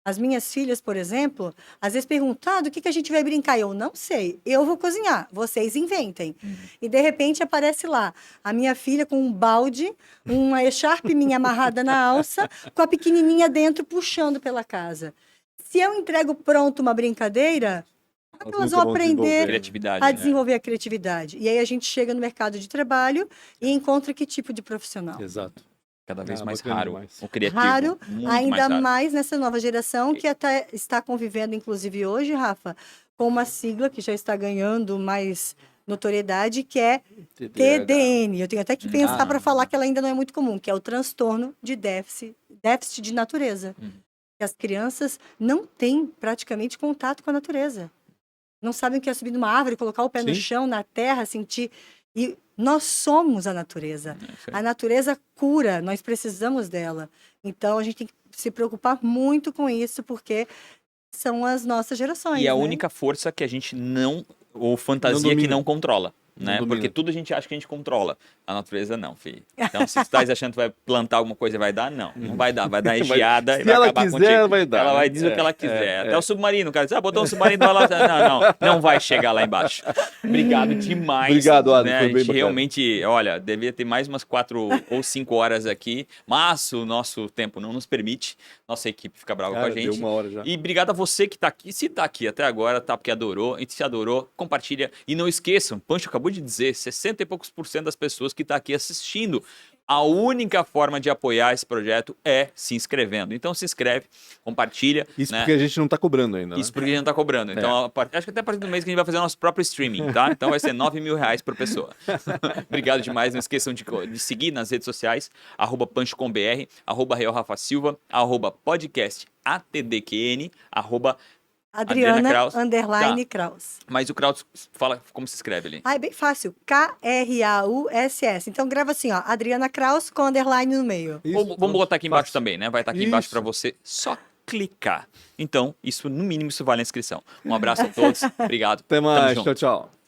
C: As minhas filhas, por exemplo, às vezes perguntam, do que a gente vai brincar? Eu não sei, eu vou cozinhar, vocês inventem. E de repente aparece lá, a minha filha com um balde, uma echarpe minha amarrada na alça, com a pequenininha dentro puxando pela casa. Se eu entrego pronto uma brincadeira, como é que elas vão aprender
B: Criatividade,
C: a
B: né?
C: desenvolver a criatividade? E aí a gente chega no mercado de trabalho e encontra que tipo de profissional?
A: Exato.
B: Cada vez mais
A: bacana
B: raro.
A: demais.
B: O criativo.
C: Raro,
B: muito
C: ainda
B: mais raro.
C: mais nessa nova geração que até está convivendo, inclusive hoje, Rafa, com uma sigla que já está ganhando mais notoriedade, que é TDN. Eu tenho até que pensar para falar que ela ainda não é muito comum, que é o transtorno de déficit de natureza. Que as crianças não têm praticamente contato com a natureza. Não sabem o que é subir numa árvore, colocar o pé no chão, na terra, sentir. E nós somos a natureza. A natureza cura, nós precisamos dela. Então, a gente tem que se preocupar muito com isso, porque são as nossas gerações.
B: E a única força que a gente ou fantasia que não controla. Né? Porque tudo a gente acha que a gente controla. A natureza não, filho. Então, se você está achando que vai plantar alguma coisa e vai dar, não vai dar. Vai dar engeada e vai acabar contigo. Se ela quiser,
A: vai dar.
B: Ela vai dizer o que ela quiser. Até o submarino, o cara diz, botou um submarino lá. Não vai chegar lá embaixo. Obrigado demais.
A: Obrigado, Adam.
B: Né? A gente realmente, olha, devia ter mais umas 4 ou 5 horas aqui, mas o nosso tempo não nos permite. Nossa equipe fica brava com a gente.
A: Deu 1 hora já.
B: E obrigado a você que está aqui. Se está aqui até agora, tá porque adorou. E se adorou, compartilha. E não esqueçam, Pancho acabou de dizer, 60 e poucos % das pessoas que estão aqui assistindo. A única forma de apoiar esse projeto é se inscrevendo. Então se inscreve, compartilha.
A: Isso,
B: né?
A: porque a gente não está cobrando ainda. Né?
B: Isso porque a gente não está cobrando. Então, acho que até a partir do mês que a gente vai fazer o nosso próprio streaming, tá? Então vai ser R$9.000 por pessoa. Obrigado demais. Não esqueçam de seguir nas redes sociais, @panchocombr, @RealRafaSilva, @podcastATDQN,
C: Adriana
B: Kraus.
C: _ Kraus.
B: Mas o Kraus, fala como se escreve ali.
C: É bem fácil. KRAUSS. Então grava assim, ó. Adriana Kraus com underline no meio.
B: Vamos botar aqui embaixo também, né? Vai estar aqui embaixo para você só clicar. Então, isso no mínimo isso vale a inscrição. Um abraço a todos. Obrigado.
A: Até mais. Tchau, tchau.